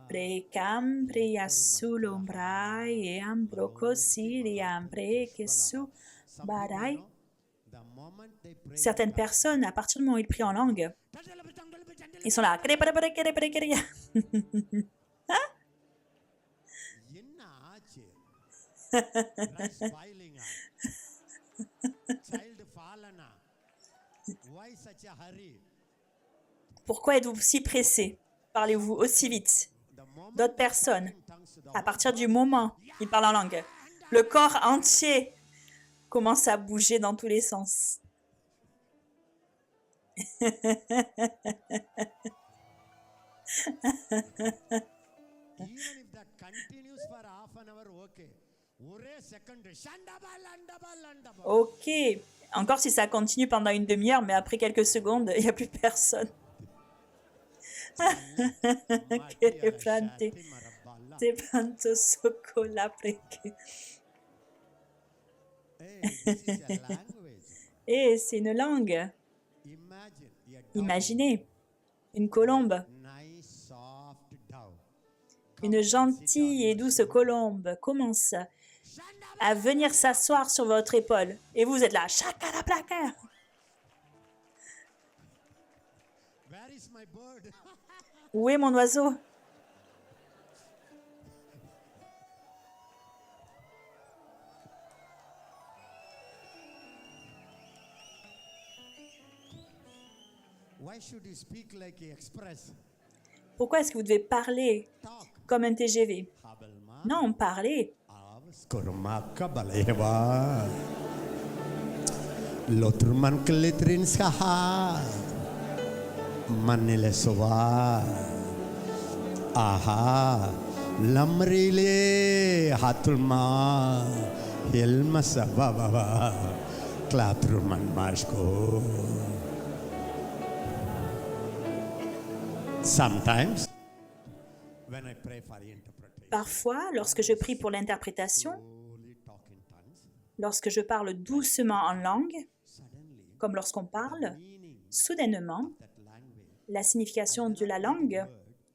Precam priasulombrai eam brocosiriam prekesu barai Certaines personnes, à partir du moment où ils prient en langue, ils sont là. என்ன ஆச்சு Rice boiling ah? Child fallen ah? Why such a hurry? Pourquoi êtes-vous si pressé? Parlez-vous aussi vite? The moment D'autres they personnes, talk in tongues, the à whole partir du body- moment où ils parlent en langue, le corps entier commence à bouger dans tous les sens. Even if that continues for half an hour, okay. ஒரே second, shandaba, landaba, landaba. Ok, encore si ça continue pendant une demi-heure, mais après quelques secondes, il n'y a plus personne. Que le planté, te planto socola preque. Hey, this is a language. Et c'est une langue. Imagine a dove, Imaginez, une colombe, nice soft dove. une gentille et douce colombe commence à venir s'asseoir sur votre épaule. Et vous êtes là, chakara plaka. Where is my bird? Où est mon oiseau? Why should you speak like a express? Pourquoi est-ce que vous devez parler Talk. comme un TGV? Habalma. Non, parlez. Kurmaka baleva. Loturman klitrin skaha. Manile sova. Aha. Lamrile hatulma. Hilma sababa. Klatrurman masko. Sometimes, when I pray for interpretation, Parfois, lorsque je prie pour l'interprétation, slowly talk in tongues, lorsque je parle doucement en langue, suddenly, comme lorsqu'on parle, meaning soudainement, that language, la signification de la langue,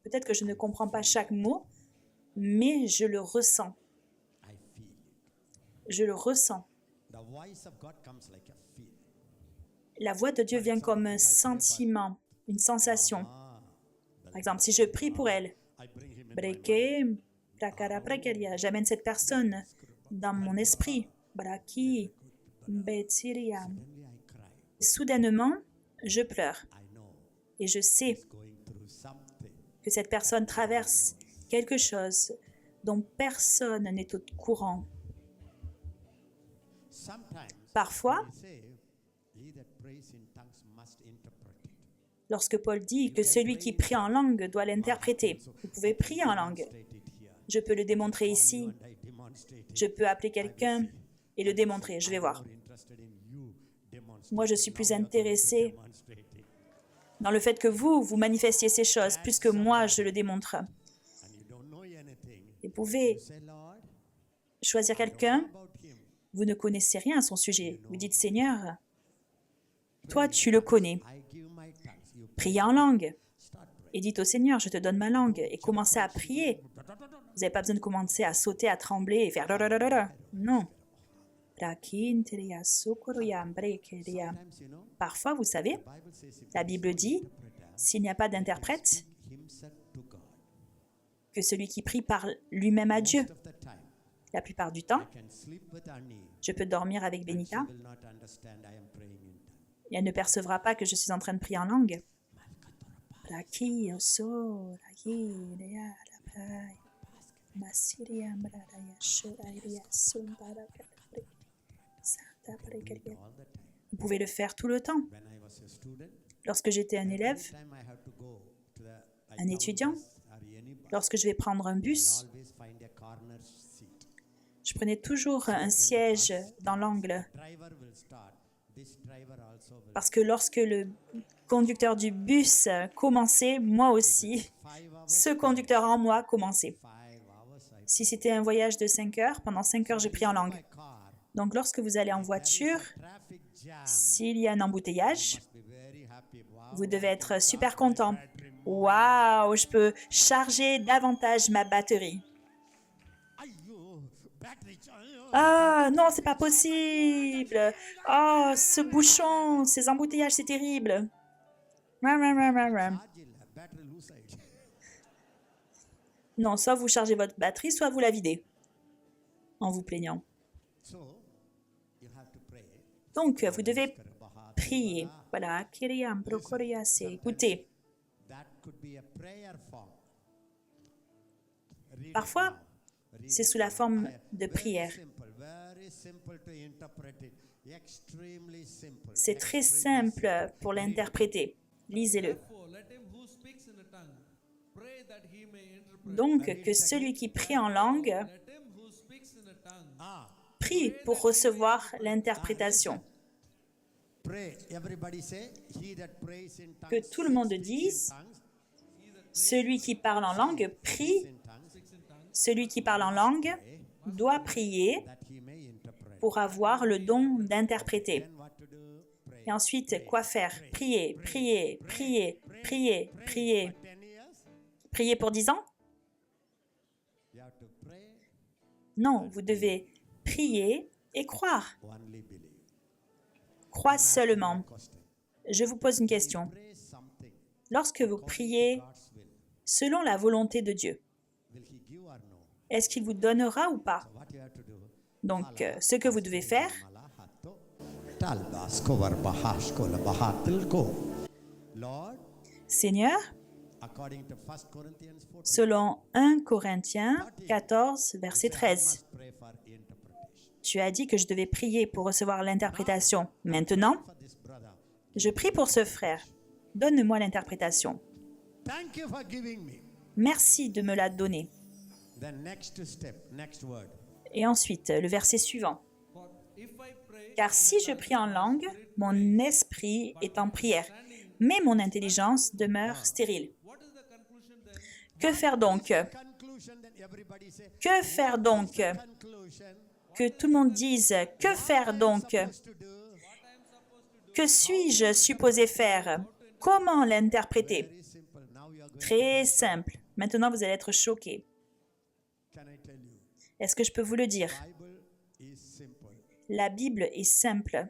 peut-être que je ne comprends pas chaque mot, mais je le ressens. I feel it. Je le ressens. The voice of God comes like a feel. La voix de Dieu vient comme un sentiment, une sensation. Par exemple, si je prie pour elle, I bring him in my Breke, prakara prakaria, j'amène cette personne dans mon esprit. Braki, betsiria. Suddenly I cry. Soudainement, je pleure I know et je sais he's going through something. que cette personne traverse quelque chose dont personne n'est au courant. Sometimes Parfois, we say, he that prays in tongues must interpret it. lorsque Paul dit que celui qui prie en langue doit l'interpréter, vous pouvez prier en langue. State it here. Je peux le démontrer ici. And I demonstrate it. Je peux appeler quelqu'un et le démontrer. Je vais voir. More interested in you demonstrating. Moi, je suis plus Now you are going to intéressée demonstrate it. dans le fait que vous manifestiez ces choses, plus que moi, je le démontre. And you don't know anything. Vous pouvez You say, Lord, choisir quelqu'un, about him. vous ne connaissez rien à son sujet. Vous dites, Seigneur, toi, tu le connais. I give my tongues. You Priez en langue start praying. et dites au Seigneur, je te donne ma langue et commencez à prier. Vous n'avez pas besoin de commencer à sauter, à trembler et faire... Non. Sometimes, you know, Parfois, vous savez, the Bible says if la Bible dit, s'il n'y a pas d'interprète, himself to God. que celui qui prie parle lui-même à Dieu. Most of the time, La plupart du temps, I can sleep with Annie. je peux dormir avec Benita She will not understand I am praying in tongues. et elle ne percevra pas que je suis en train de prier en langue. Raki, oso, raki, rea, la prai. Masiria, mraraya, shoraria, sumbara, kalabri. Santa, prekaria. All the time. Vous pouvez le faire tout le temps. When I was a student, Lorsque j'étais un élève, time I have to go to the un étudiant, or any bus, lorsque je vais prendre un bus, always find a corner seat. je prenais toujours un siège dans l'angle. Driver will start. This driver also will. Parce que lorsque le conducteur du bus commençait, moi aussi, 5 hours. ce conducteur en moi commençait. 5 hours. I Si c'était un voyage de 5 heures, pendant 5 heures, j'ai pris en langue. my car. Donc, lorsque vous allez en voiture, Traffic jam. s'il y a un embouteillage, Must be very happy. Wow. vous devez être super content. Waouh, je peux charger davantage ma batterie. Ayyo, Ah, non, c'est pas possible. Oh, ce bouchon, ces embouteillages, c'est terrible. Ram, ram, ram, ram, ram. Non, soit vous chargez votre batterie, soit vous la videz en vous plaignant. Donc, vous devez prier. Voilà. Kiriam, prokoriase. Écoutez, parfois, c'est sous la forme de prière. C'est très simple pour l'interpréter. Lisez-le. Donc, que celui qui prie en langue prie pour recevoir l'interprétation. Que tout le monde dise, celui qui parle en langue prie, celui qui parle en langue doit prier pour avoir le don d'interpréter. Et ensuite, quoi faire? Prier, prier, prier, prier, prier. Prier pour 10 ans? Non, vous devez prier et croire. Crois seulement. Je vous pose une question. Lorsque vous priez selon la volonté de Dieu, est-ce qu'il vous donnera ou pas? Donc, ce que vous devez faire, Seigneur, selon 1 Corinthiens 14, verset 13, tu as dit que je devais prier pour recevoir l'interprétation. Maintenant, je prie pour ce frère. Donne-moi l'interprétation. Merci de me la donner. Et ensuite, le verset suivant. Car si je prie en langue, mon esprit est en prière, mais mon intelligence demeure stérile. Que faire donc? Que faire donc? Que tout le monde dise, que faire donc? Que suis-je supposé faire? Comment l'interpréter? Très simple. Maintenant, vous allez être choqués. Est-ce que je peux vous le dire? La Bible est simple.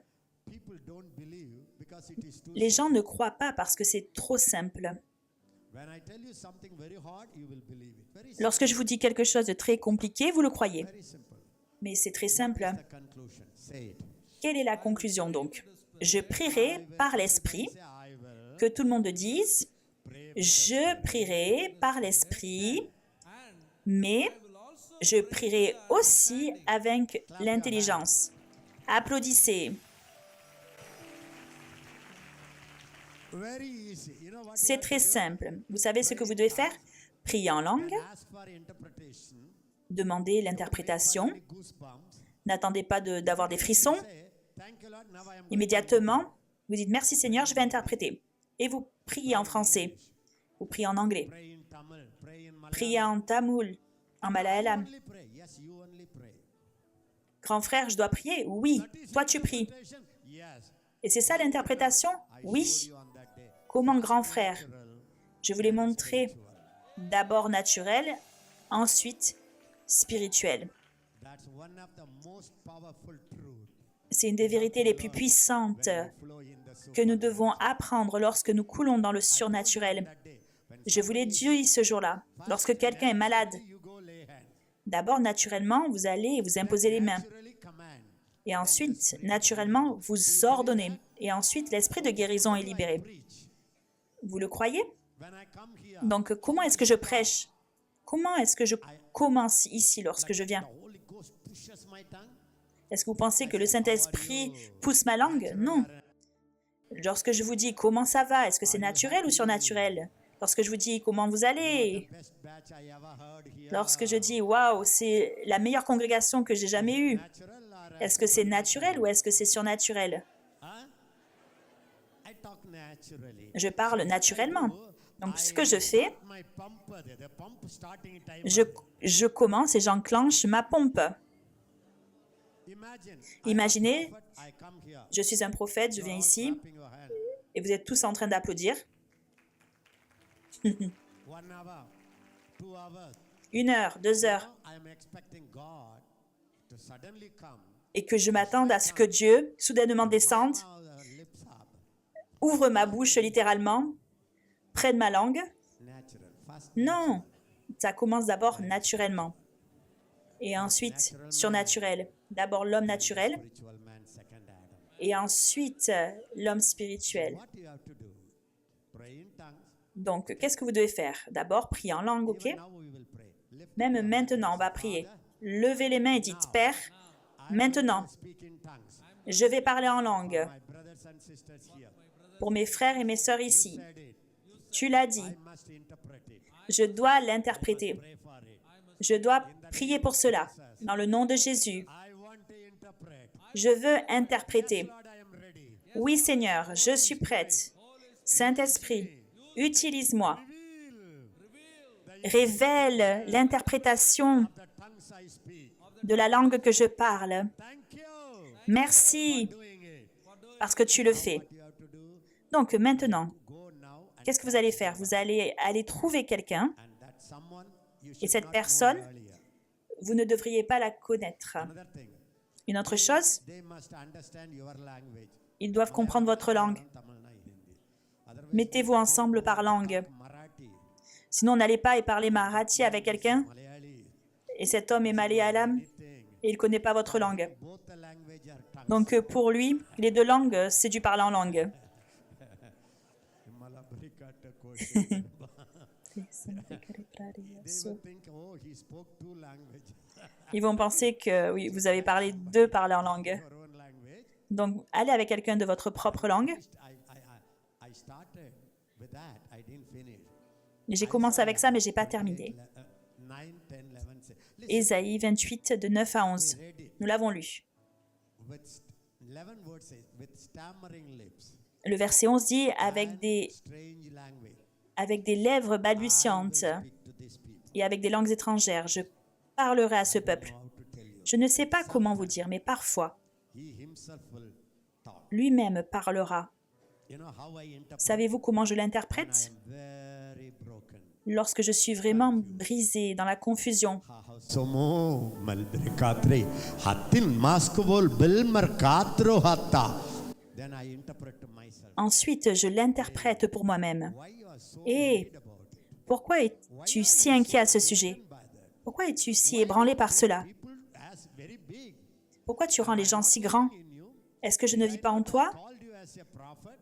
Les gens ne croient pas parce que c'est trop simple. Lorsque je vous dis quelque chose de très compliqué, vous le croyez. Mais c'est très simple. Quelle est la conclusion donc? Je prierai par l'Esprit. Que tout le monde dise, je prierai par l'Esprit, mais je prierai aussi avec l'intelligence. Applaudissez. C'est très simple. Vous savez ce que vous devez faire? Prier en langue, demandez l'interprétation, n'attendez pas d'avoir des frissons. Immédiatement, vous dites « Merci Seigneur, je vais interpréter ». Et vous priez en français, vous priez en anglais, priez en tamoul, en malayalam. Grand frère, je dois prier? Oui. Toi, tu pries. Et c'est ça l'interprétation? Oui. Comment, grand frère? Je vous l'ai montré. D'abord naturel, ensuite spirituel. C'est une des vérités les plus puissantes que nous devons apprendre lorsque nous coulons dans le surnaturel. Je vous l'ai dit ce jour-là. Lorsque quelqu'un est malade, d'abord, naturellement, vous allez vous imposer les mains. Et ensuite, naturellement, vous ordonnez. Et ensuite, l'esprit de guérison est libéré. Vous le croyez? Donc, comment est-ce que je prêche? Comment est-ce que je commence ici lorsque je viens? Est-ce que vous pensez que le Saint-Esprit pousse ma langue? Non. Lorsque je vous dis comment ça va, est-ce que c'est naturel ou surnaturel? Lorsque je vous dis comment vous allez? Lorsque je dis waouh, c'est la meilleure congrégation que j'ai jamais eue, est-ce que c'est naturel ou est-ce que c'est surnaturel? Je parle naturellement. Donc, ce que je fais, je commence et j'enclenche ma pompe. Imaginez, je suis un prophète, je viens ici, et vous êtes tous en train d'applaudir. 1 heure, 2 heures. et que je m'attende à ce que Dieu soudainement descende, ouvre ma bouche littéralement, près de ma langue. Non, ça commence d'abord naturellement et ensuite surnaturel. D'abord l'homme naturel et ensuite l'homme spirituel. Donc, qu'est-ce que vous devez faire? D'abord, prier en langue, ok? Même maintenant, on va prier. Levez les mains et dites, Père, maintenant, je vais parler en langue pour mes frères et mes sœurs ici. Tu l'as dit. Je dois l'interpréter. Je dois prier pour cela, dans le nom de Jésus. Je veux interpréter. Oui, Seigneur, je suis prête. Saint-Esprit, utilise-moi. Révèle l'interprétation de la langue que je parle. Merci, parce que tu le fais. Donc, maintenant, qu'est-ce que vous allez faire? Vous allez aller trouver quelqu'un, et cette personne, vous ne devriez pas la connaître. Une autre chose, ils doivent comprendre votre langue. Mettez-vous ensemble par langue. Sinon, n'allez pas et parler marathi avec quelqu'un, et cet homme est malayalam, et il ne connaît pas votre langue. Donc, pour lui, les deux langues, c'est du parler en langue. Ils vont penser que oui, vous avez parlé deux parler en langue. Donc, allez avec quelqu'un de votre propre langue. J'ai commencé avec ça, mais je n'ai pas terminé. Ésaïe 28, de 9 à 11. Nous l'avons lu. Le verset 11 dit « avec des lèvres balbutiantes et avec des langues étrangères, je parlerai à ce peuple. » Je ne sais pas comment vous dire, mais parfois, lui-même parlera. Savez-vous comment je l'interprète? Lorsque je suis vraiment brisé dans la confusion. Ensuite, je l'interprète pour moi-même. Et pourquoi es-tu si inquiet à ce sujet? Pourquoi es-tu si ébranlé par cela? Pourquoi tu rends les gens si grands? Est-ce que je ne vis pas en toi?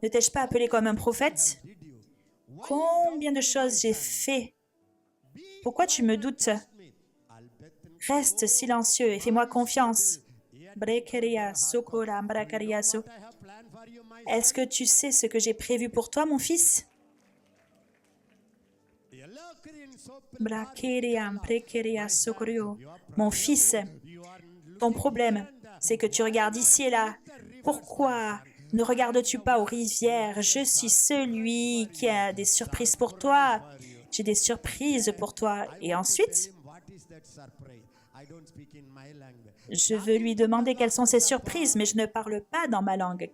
Ne t'ai-je pas appelé comme un prophète? Combien de choses j'ai fait? Pourquoi tu me doutes? Reste silencieux et fais-moi confiance. Est-ce que tu sais ce que j'ai prévu pour toi, mon fils? Mon fils, ton problème, c'est que tu regardes ici et là. Pourquoi ne regardes-tu pas aux rivières? Je suis celui qui a des surprises pour toi. J'ai des surprises pour toi. Et ensuite, je veux lui demander quelles sont ses surprises, mais je ne parle pas dans ma langue.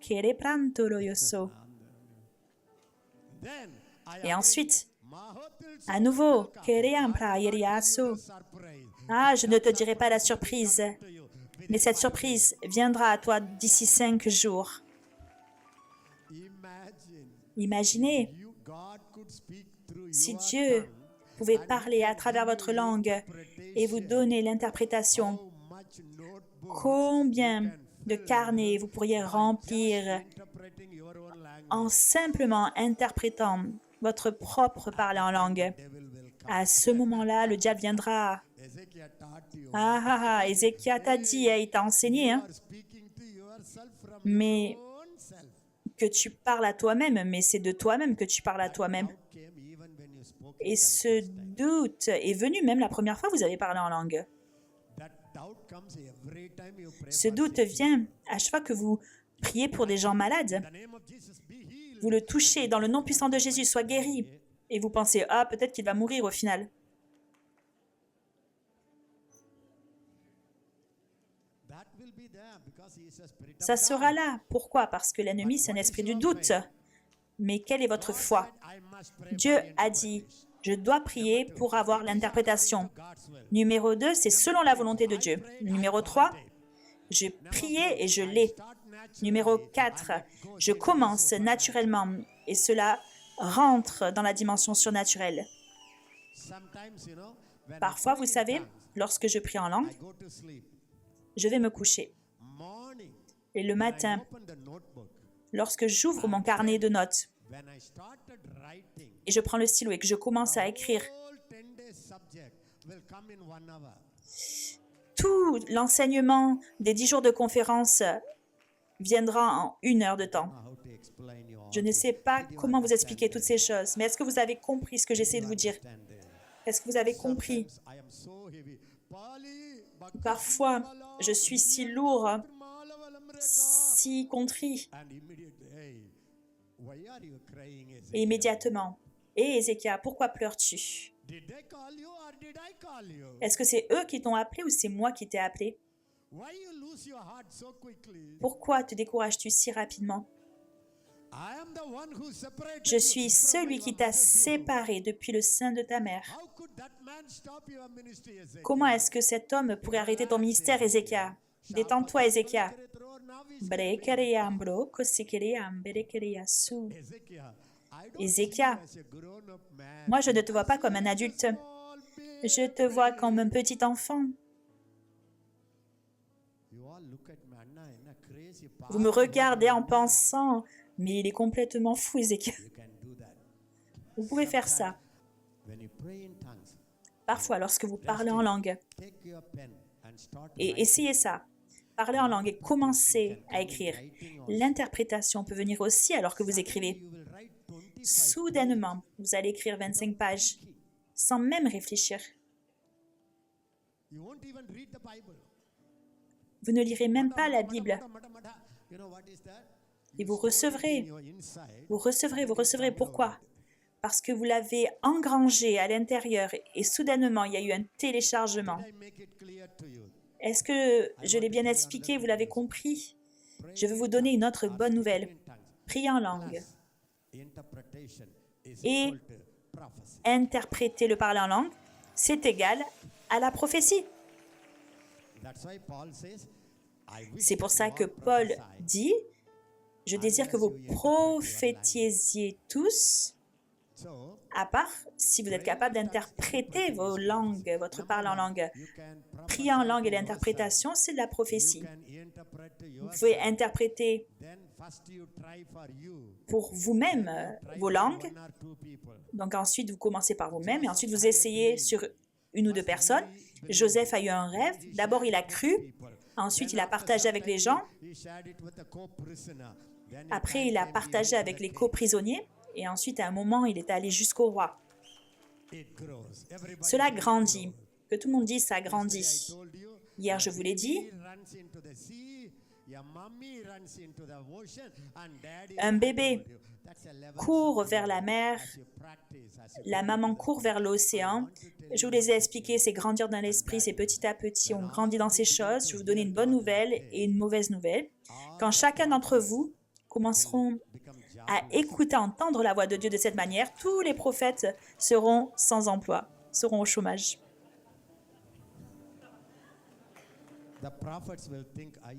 Et ensuite, à nouveau, ah, je ne te dirai pas la surprise, mais cette surprise viendra à toi d'ici 5 jours. Imaginez, si Dieu pouvait parler à travers votre langue et vous donner l'interprétation, combien de carnets vous pourriez remplir en simplement interprétant votre propre parler en langue. À ce moment-là, le diable viendra. Ézéchias t'a dit, il t'a enseigné, hein? Mais que tu parles à toi-même, mais c'est de toi-même que tu parles à toi-même. Et ce doute est venu même la première fois que vous avez parlé en langue. Ce doute vient à chaque fois que vous priez pour des gens malades. Vous le touchez dans le nom puissant de Jésus, sois guéri. Et vous pensez, ah, peut-être qu'il va mourir au final. Ça sera là. Pourquoi? Parce que l'ennemi, c'est un esprit du doute. Mais quelle est votre foi? Dieu a dit, Je dois prier pour avoir l'interprétation. Numéro 2, c'est selon la volonté de Dieu. Numéro 3, je priais et je l'ai. Numéro 4, je commence naturellement et cela rentre dans la dimension surnaturelle. Parfois, vous savez, lorsque je prie en langue, je vais me coucher. Et le matin, lorsque j'ouvre mon carnet de notes et je prends le stylo et que je commence à écrire, tout l'enseignement des 10 jours de conférence viendra en 1 heure de temps. Je ne sais pas comment vous expliquer toutes ces choses, mais est-ce que vous avez compris ce que j'essaie de vous dire? Est-ce que vous avez compris? Parfois, je suis si lourd, si contrit. Et immédiatement, « Hé, Ézéchias, pourquoi pleures-tu? Est-ce que c'est eux qui t'ont appelé ou c'est moi qui t'ai appelé? Pourquoi te décourages-tu si rapidement? Je suis celui qui t'a séparé depuis le sein de ta mère. Comment est-ce que cet homme pourrait arrêter ton ministère, Ézéchias? Détends-toi, Ézéchias. Ézéchias, moi je ne te vois pas comme un adulte. Je te vois comme un petit enfant. Vous me regardez en pensant, mais il est complètement fou, Ézéchias. Vous pouvez faire ça. Parfois, lorsque vous parlez en langue, et essayez ça, parlez en langue et commencez à écrire. L'interprétation peut venir aussi alors que vous écrivez. Soudainement, vous allez écrire 25 pages sans même réfléchir. Vous ne lirez même pas la Bible. Et vous recevrez. Pourquoi? Parce que vous l'avez engrangé à l'intérieur et soudainement, il y a eu un téléchargement. Est-ce que je l'ai bien expliqué? Vous l'avez compris? Je vais vous donner une autre bonne nouvelle. Priez en langue. Et interpréter le parler en langue, c'est égal à la prophétie. C'est pour ça que Paul dit, « Je désire que vous prophétisiez tous, à part si vous êtes capable d'interpréter vos langues, votre parler en langue. » Prier en langue et l'interprétation, c'est de la prophétie. Vous pouvez interpréter pour vous-même vos langues. Donc ensuite, vous commencez par vous-même et ensuite vous essayez sur 1 ou 2 personnes. Joseph a eu un rêve. D'abord, il a cru. Ensuite, il a partagé avec les gens. Après, il a partagé avec les coprisonniers. Et ensuite, à un moment, il est allé jusqu'au roi. Cela grandit. Que tout le monde dise, ça grandit. Hier, je vous l'ai dit. Un bébé court vers la mer, la maman court vers l'océan. Je vous les ai expliqués, c'est grandir dans l'esprit, c'est petit à petit, on grandit dans ces choses. Je vais vous donner une bonne nouvelle et une mauvaise nouvelle. Quand chacun d'entre vous commenceront à écouter, à entendre la voix de Dieu de cette manière, tous les prophètes seront sans emploi, seront au chômage.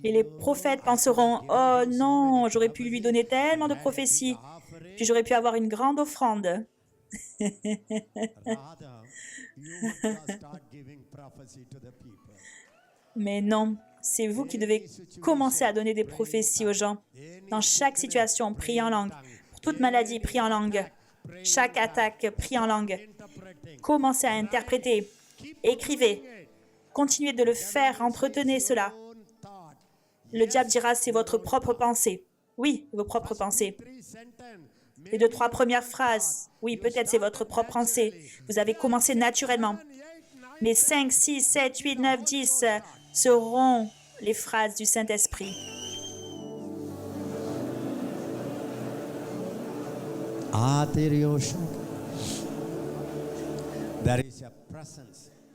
Et les prophètes penseront, « Oh non, j'aurais pu lui donner tellement de prophéties, puis j'aurais pu avoir une grande offrande. » Mais non, c'est vous qui devez commencer à donner des prophéties aux gens. Dans chaque situation, priez en langue. Pour toute maladie, priez en langue. Chaque attaque, priez en langue. Commencez à interpréter. Écrivez. Continuez de le faire, entretenez cela. Le diable dira, c'est votre propre pensée. Oui, vos propres pensées. Les 2, 3 premières phrases, oui, peut-être c'est votre propre pensée. Vous avez commencé naturellement. Mais 5, 6, 7, 8, 9, 10 seront les phrases du Saint-Esprit.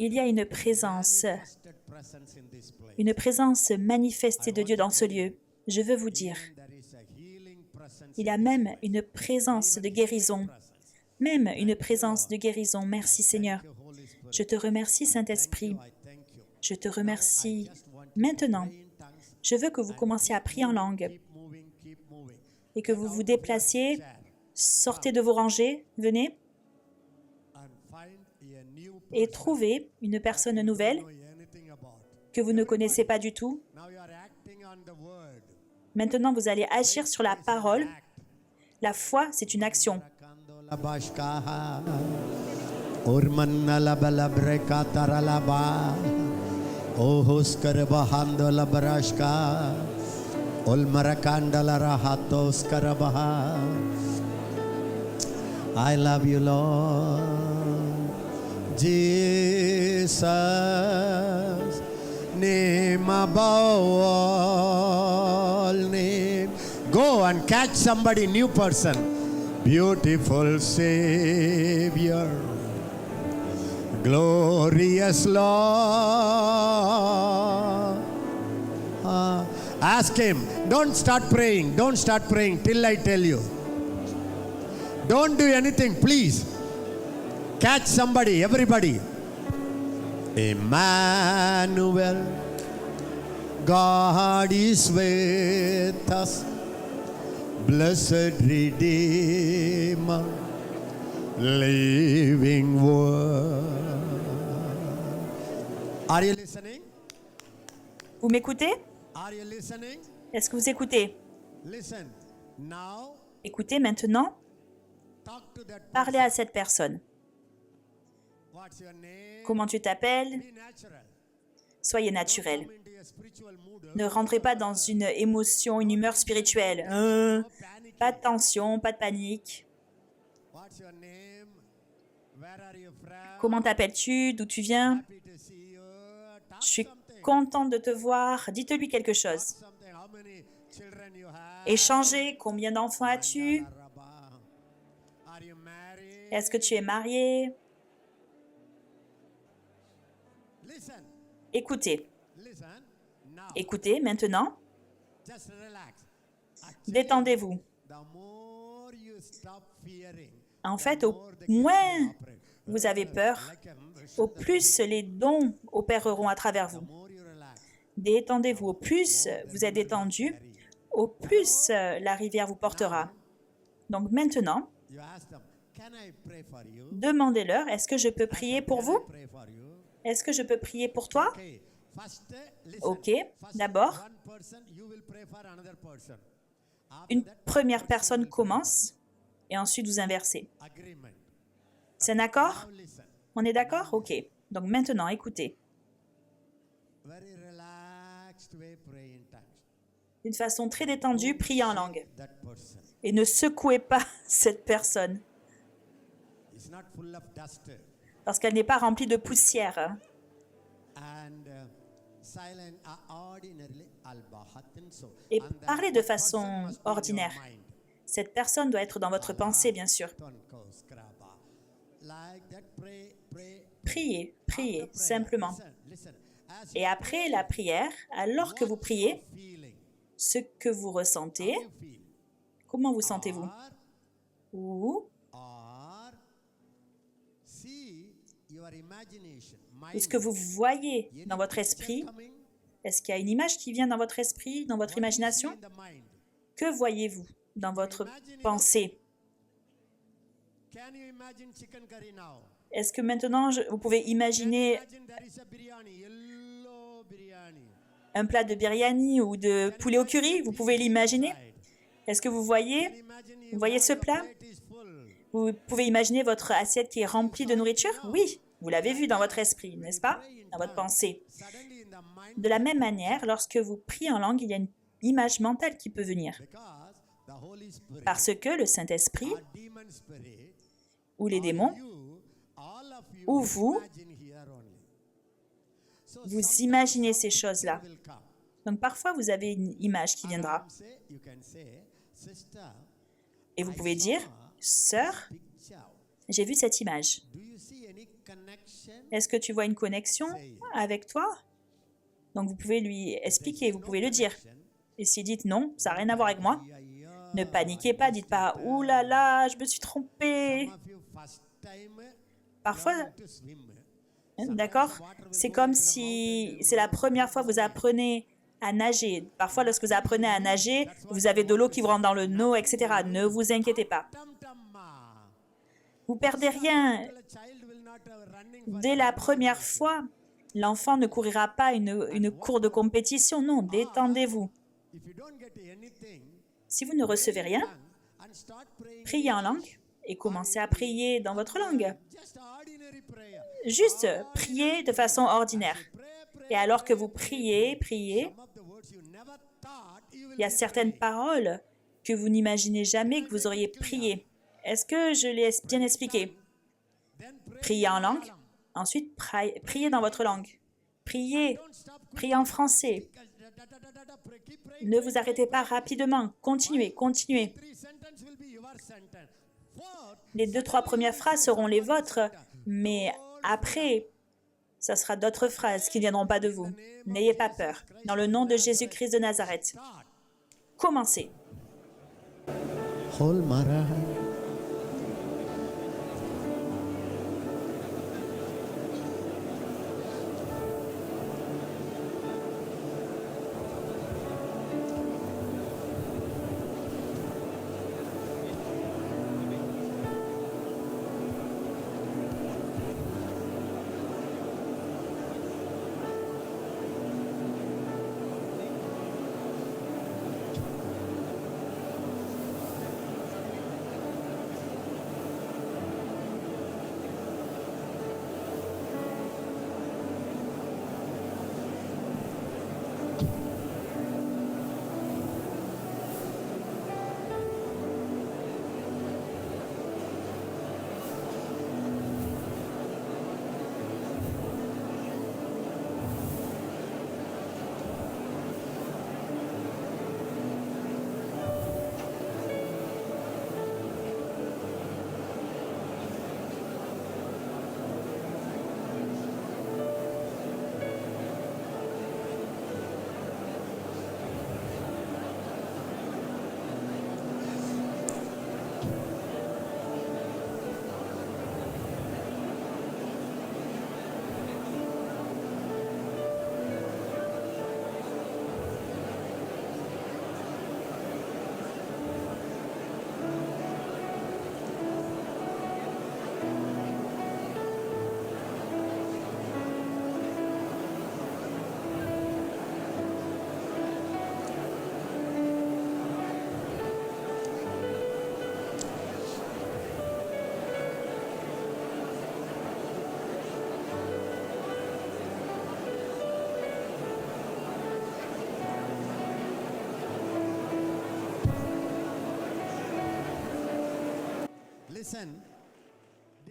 Il y a une présence manifestée de Dieu dans ce lieu. Je veux vous dire, il y a même une présence de guérison, même une présence de guérison. Merci Seigneur. Thank you, Holy Spirit. Je te remercie Saint-Esprit. I thank you. Je te remercie. Just want you to Maintenant, pray in tongues je veux que vous commenciez à prier en langue keep moving, keep moving. et que vous vous déplaciez. Sortez de vos rangées, venez And find a new et person trouvez une personne nouvelle you know anything about. que vous ne connaissez pas du tout. Now you are acting on the word. Maintenant, vous allez agir sur la parole. Act. La foi, c'est une action. Kandola bashkaha. Urmanala balabreka taralaba. Ohuskar bahandola barashka. Ulmarakandala rahatos karabaha. I love you, Lord. Jesus, name above all name. Go and catch somebody, new person. Beautiful Savior, glorious Lord. Ask him. Don't start praying. Don't start praying till I tell you. Don't do anything, please. Catch somebody, everybody. Emmanuel, God is with us. Blessed Redeemer, living word. Are you listening? Vous m'écoutez? Are you listening? Est-ce que vous écoutez? Listen. Now, Écoutez maintenant, talk to that parlez person. à cette personne. What's your name? Comment tu t'appelles? Be natural. Soyez naturel. Come into a spiritual mood. Ne rentrez pas dans une émotion, une humeur spirituelle. No panic. Pas de tension, pas de panique. What's your name? Where are you from? Comment t'appelles-tu? D'où tu viens? Happy to see you. Talk Je suis something. contente de te voir. Dites-lui quelque chose. Something. How many children you have? Échangez. Combien d'enfants as-tu? Are you married? Est-ce que tu es marié? Listen. Écoutez. Listen. Now. Écoutez maintenant. Just relax. Actually, Détendez-vous. the more you stop fearing, En fait, the au more the moins gifts operate. vous avez peur, Like a au plus les dons opéreront à travers vous. the more you relax, Détendez-vous. Au plus vous êtes détendu, au plus la rivière vous portera. Donc maintenant, you ask them, can I pray for you? demandez-leur, est-ce que je peux prier pour vous? Pray for you. Est-ce que je peux prier pour toi? Okay. First, listen. Ok, First, d'abord, one person, you will pray for another person. After une that, première personne commence et ensuite vous inversez. agreement. C'est d'accord? Now listen. On est d'accord? Ok. Donc maintenant, écoutez. Very relaxed way, pray in tongues. D'une façon très détendue, priez en langue. That person Et ne secouez pas cette personne is not full of dust parce qu'elle n'est pas remplie de poussière. and silent ordinarily al-bahatin so. Et And parlez that de person façon must be in your ordinaire. mind. Cette personne doit être dans votre pensée, bien sûr. Tonkos kraba. Like that, pray, pray. Priez, priez, After prayer, simplement. listen, listen. As Et you après la prière, alors que vous priez, feeling, ce que vous ressentez, you feel. comment vous sentez-vous? Or, Ou or see your imagination. est-ce que vous voyez dans votre esprit? Coming, Est-ce qu'il y a une image qui vient dans votre esprit, dans votre what you see imagination? in the mind. Que voyez-vous dans votre pensée? Can you imagine chicken curry now? Est-ce que maintenant, vous pouvez imaginer Imagine there is a biryani, yellow biryani. un plat de biryani ou de poulet au curry? Vous pouvez l'imaginer? Est-ce que vous voyez? Imagine Vous voyez ce your plat? plate is full. Vous pouvez imaginer votre assiette qui est remplie de nourriture? Oui, vous l'avez vu dans votre esprit, n'est-ce pas? Dans votre pensée. Suddenly in the mind, De la même manière, lorsque vous priez en langue, il y a une image mentale qui peut venir. because the Holy Spirit, Parce que le Saint-Esprit, or demon spirit, ou les démons, you, all of you, ou vous, imagine here only. So vous sometimes imaginez ces something choses-là. will come. Donc parfois, vous avez une image qui viendra. You can say, sister, Et vous pouvez dire, Sœur, picture. j'ai vu cette image. Do you see any connection? Est-ce que tu vois une connexion avec toi? Donc vous pouvez lui expliquer, vous pouvez le dire. Et si dites non, ça n'a rien à voir avec moi, ne paniquez pas, dites pas « Ouh là là, je me suis trompée ». Some of you Parfois, d'accord, c'est comme si c'est la première fois que vous apprenez à nager. Parfois, lorsque vous apprenez à nager, vous avez de l'eau qui vous rentre dans le nez, etc. Ne vous inquiétez pas. Vous perdez rien. Dès la première fois, l'enfant ne courira pas une cour de compétition. Non, détendez-vous. Si vous ne recevez rien, priez en langue et commencez à prier dans votre langue. Juste priez de façon ordinaire. Et alors que vous priez, il y a certaines paroles que vous n'imaginez jamais que vous auriez priées. Est-ce que je l'ai bien expliqué? Priez en langue, ensuite priez dans votre langue. Priez en français. Ne vous arrêtez pas rapidement. Continuez. Les 2-3 premières phrases seront les vôtres, mais après, ça sera d'autres phrases qui ne viendront pas de vous. N'ayez pas peur. Dans le nom de Jésus-Christ de Nazareth, commencez.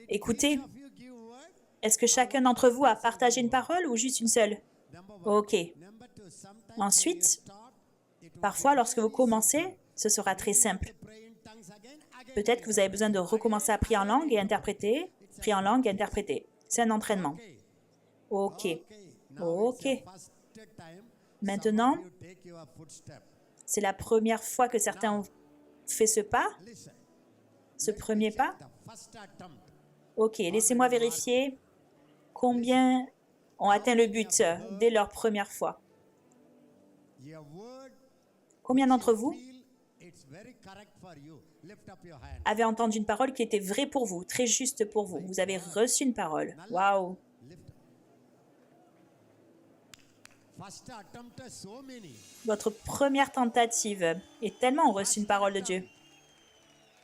Écoutez, est-ce que chacun d'entre vous a partagé une parole ou juste une seule? OK. Ensuite, parfois, lorsque vous commencez, ce sera très simple. Peut-être que vous avez besoin de recommencer à prier en langue et interpréter, prier en langue et interpréter. C'est un entraînement. OK. Maintenant, c'est la première fois que certains ont fait ce pas, ce premier pas. OK, laissez-moi vérifier combien ont atteint le but dès leur première fois. Combien d'entre vous avez entendu une parole qui était vraie pour vous, très juste pour vous? Vous avez reçu une parole. Waouh! Votre première tentative est tellement reçu une parole de Dieu.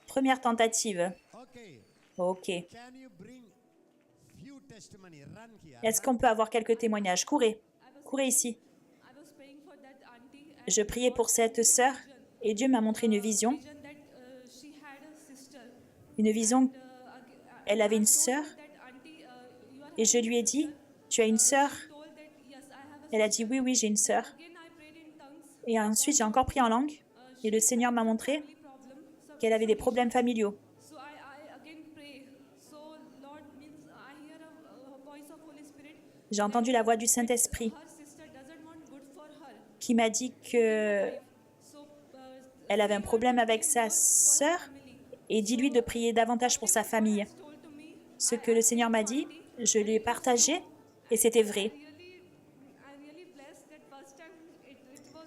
Première tentative. OK. Est-ce qu'on peut avoir quelques témoignages? Courez ici. Je priais pour cette sœur et Dieu m'a montré une vision. Une vision, elle avait une sœur et je lui ai dit, tu as une sœur? Elle a dit, oui, j'ai une sœur. Et ensuite, j'ai encore prié en langue et le Seigneur m'a montré qu'elle avait des problèmes familiaux. J'ai entendu la voix du Saint-Esprit qui m'a dit qu'elle avait un problème avec sa sœur et dis-lui de prier davantage pour sa famille. Ce que le Seigneur m'a dit, je lui ai partagé et c'était vrai.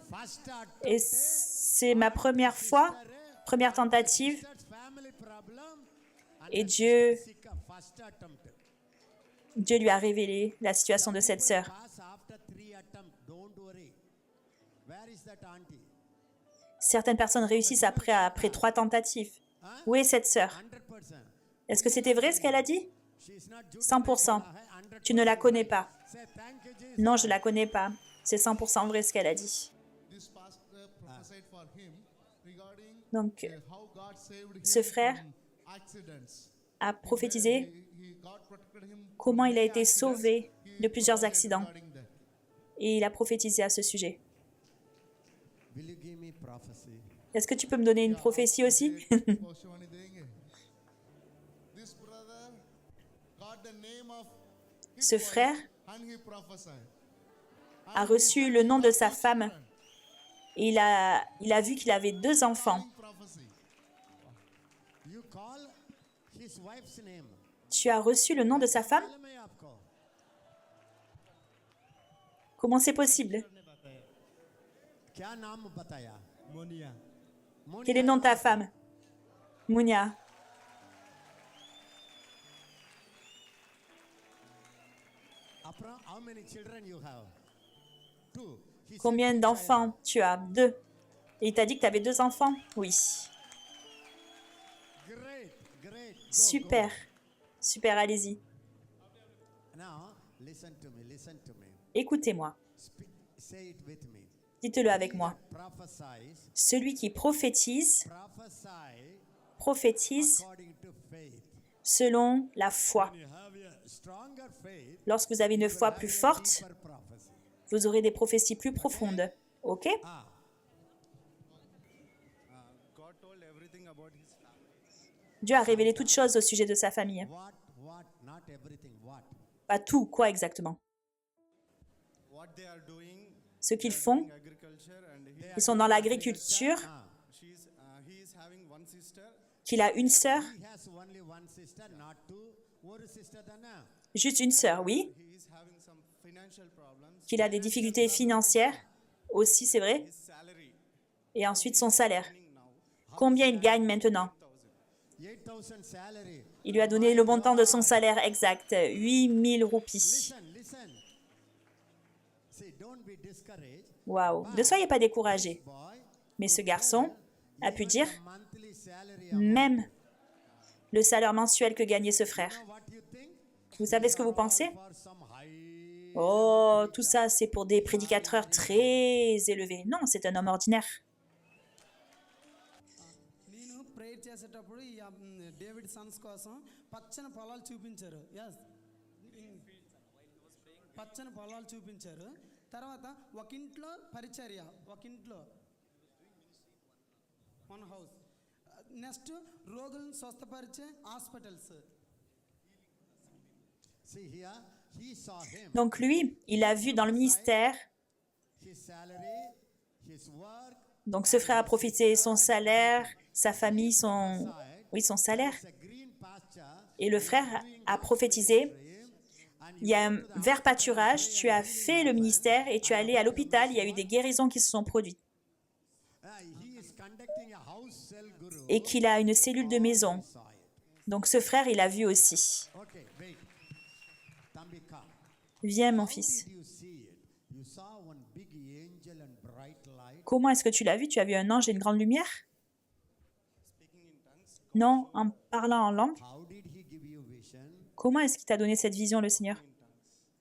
First attempt, Et c'est ma première fois, première tentative, that's family problem. And et then Dieu first attempt. lui a révélé la situation de cette sœur. Pass after 3 attempts. Don't worry. Where is that auntie? Certaines personnes réussissent après 3 tentatives. Où est cette sœur? 100%. Est-ce que c'était vrai ce qu'elle a dit? She's not 100%. Tu ne la connais pas. Say thank you, Jesus. Non, je ne la connais pas. C'est 100% vrai ce qu'elle a dit. This pastor prophesied for him regarding Donc, how God saved him ce frère from accidents. a prophétisé God protected him comment il a été sauvé de plusieurs accidents. regarding that. Et il a prophétisé à ce sujet. Will you give me prophecy? Est-ce que tu peux me donner une prophétie aussi? Poshwani denge. This brother got the name of his Ce wife frère and he prophesied. a reçu le nom de sa femme et il a vu qu'il avait 2 enfants. Prophecy. You call his wife's name. Tu as reçu le nom de sa femme? मालूम है आपको? Comment c'est possible? क्या नाम बताया? Moniya. Quel est le nom de ta femme? Mounia. How many children you have? 2. He Combien said, d'enfants tu as? 2. Et il t'a dit que tu avais 2 enfants? Oui. Great, great. Go, Super. Super, allez-y. go. Now, listen to me, listen to me. Écoutez-moi. Say it with me. Dites-le avec moi. Prophesize, Celui qui prophétise, prophétise according to faith. selon la foi. When you have a stronger faith, Lorsque vous avez une foi plus forte, deeper prophecy. vous aurez des prophéties plus profondes. OK? God told everything about his family. Dieu a révélé toutes choses au sujet de sa famille. What, not everything, what? Pas tout, quoi exactement? What they are doing, Ce qu'ils font, agriculture, and ils sont dans l'agriculture, he is having one sister. qu'il a une sœur, He has only one sister, not two. One sister than juste une sœur, oui, He is having some financial problems. qu'il a des difficultés financières, aussi c'est vrai, His salary et ensuite son salaire. now Combien il gagne maintenant? 8,000 salary. Il lui a donné le montant de son salaire exact, 8000 roupies. Listen, listen. See, don't be discouraged. Waouh! Ne soyez pas découragés. Boy, Mais ce garçon a pu dire monthly salary. même le salaire mensuel que gagnait ce frère. What you think? Vous savez ce que vous pensez? For some high. Oh, tout ça, c'est pour des prédicateurs très élevés. Non, c'est un homme ordinaire. నేను ప్రేయర్ చేసేటప్పుడు ఈ David Sons కోసం పచ్చని పొలాలు చూపించారు ఎస్ పచ్చని పొలాలు చూపించారు తర్వాత ఒక ఇంట్లో పరిచర్య ఒక ఇంట్లో వన్ హౌస్ నెక్స్ట్ రోగులను స్వస్థపరిచే hospitals See here, he saw him. Donc lui, il a vu dans le ministère, His salary, his work. donc ce frère a profité son salaire, sa famille, son salaire. It's a green pasture. Et le frère a prophétisé, il y a un vert pâturage, tu as fait le ministère et tu es allé à l'hôpital, il y a eu des guérisons qui se sont produites. He is conducting a house cell guru. Et qu'il a une cellule de maison. Saw it. Donc ce frère, il a vu aussi. Okay, wait. Tambi, come. Viens mon fils. Did you see it? You saw one big angel and bright light. Comment est-ce que tu l'as vu? Tu as vu un ange et une grande lumière? Non, en parlant en langue. How did he give you vision? Comment est-ce qu'il t'a donné cette vision, le Seigneur?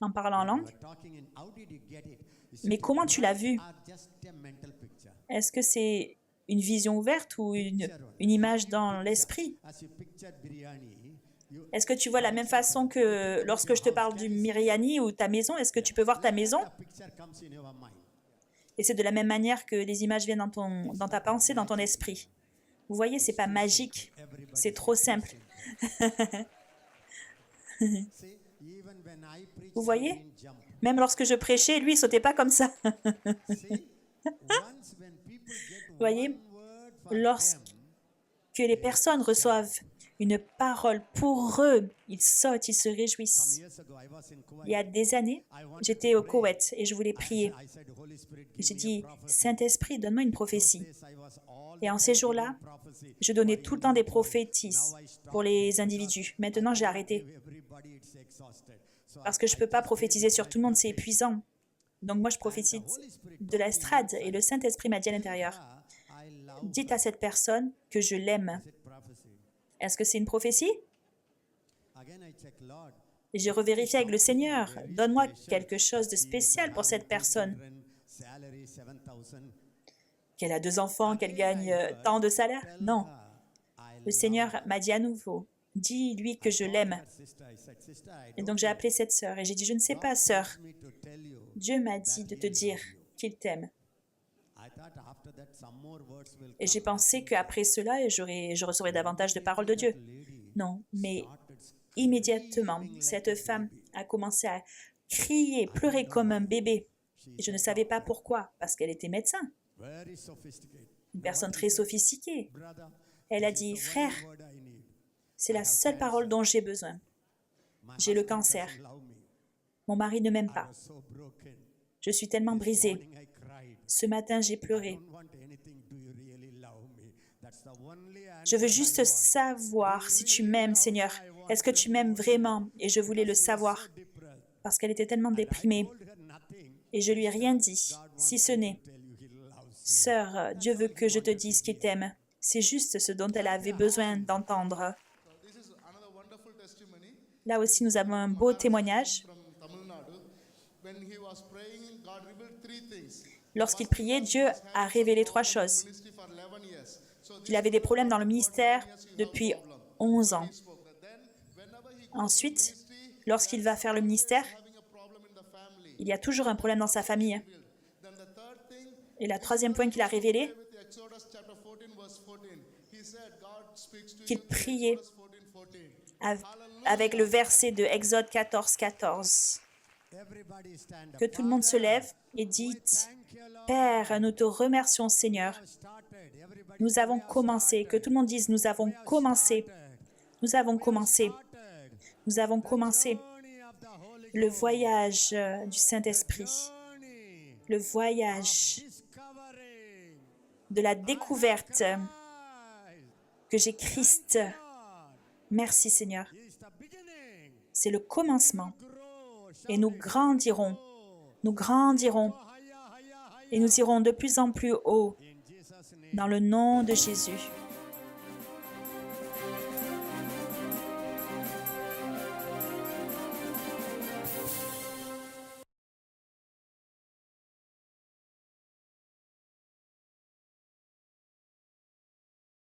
En parlant en You langue? are talking in. How did you get it? Is Mais it comment tu l'as vu? or just a mental picture? Est-ce que c'est une vision ouverte ou une image dans l'esprit? As you pictured biryani, you Est-ce que tu vois la même façon que lorsque je te parle du Miriani ou ta maison? Est-ce que tu peux voir ta maison? the picture comes in your mind. Et c'est de la même manière que les images viennent dans ta pensée, dans ton esprit. Vous voyez, c'est pas magique, c'est trop simple. See, even when I preach, Vous voyez? he didn't jump. Même lorsque je prêchais, lui, il sautait pas comme ça. See, once when people get Voyez, one word for lorsque them, les personnes reçoivent une parole pour eux. Ils sautent, ils se réjouissent. Il y a des années, j'étais au Koweït et je voulais prier. J'ai dit, Saint-Esprit, donne-moi une prophétie. Et en ces jours-là, je donnais tout le temps des prophéties pour les individus. Maintenant, j'ai arrêté. Parce que je ne peux pas prophétiser sur tout le monde, c'est épuisant. Donc moi, je prophétise de l'estrade et le Saint-Esprit m'a dit à l'intérieur, dites à cette personne que je l'aime. Est-ce que c'est une prophétie? Et j'ai revérifié avec le Seigneur. Donne-moi quelque chose de spécial pour cette personne. Qu'elle a 2 enfants, qu'elle gagne tant de salaire? Non. Le Seigneur m'a dit à nouveau, dis-lui que je l'aime. Et donc j'ai appelé cette sœur et j'ai dit, je ne sais pas, sœur. Dieu m'a dit de te dire qu'il t'aime. Et j'ai pensé qu'après cela, je recevrais davantage de paroles de Dieu. Non, mais immédiatement, cette femme a commencé à crier, pleurer comme un bébé. Et je ne savais pas pourquoi, parce qu'elle était médecin. Une personne très sophistiquée. Elle a dit, frère, c'est la seule parole dont j'ai besoin. J'ai le cancer. Mon mari ne m'aime pas. Je suis tellement brisée. Ce matin, j'ai pleuré. Je veux juste savoir si tu m'aimes, Seigneur. Est-ce que tu m'aimes vraiment? Et je voulais le savoir parce qu'elle était tellement déprimée. Et je lui ai rien dit, si ce n'est, sœur, Dieu veut que je te dise qu'il t'aime. C'est juste ce dont elle avait besoin d'entendre. Là aussi, nous avons un beau témoignage. Lorsqu'il priait, Dieu a révélé 3 choses. Il avait des problèmes dans le ministère depuis 11 ans. Ensuite, lorsqu'il va faire le ministère, il y a toujours un problème dans sa famille. Et le 3e point qu'il a révélé, qu'il priait avec le verset de Exode 14, 14. Que tout le monde se lève et dite, Père, nous te remercions, Seigneur. Nous avons commencé. Que tout le monde dise, nous avons commencé. Nous avons commencé. Nous avons commencé le voyage du Saint-Esprit. Le voyage de la découverte que j'ai Christ. Merci, Seigneur. C'est le commencement. Et nous grandirons. Nous grandirons. Et nous irons de plus en plus haut. Dans le nom de Jésus.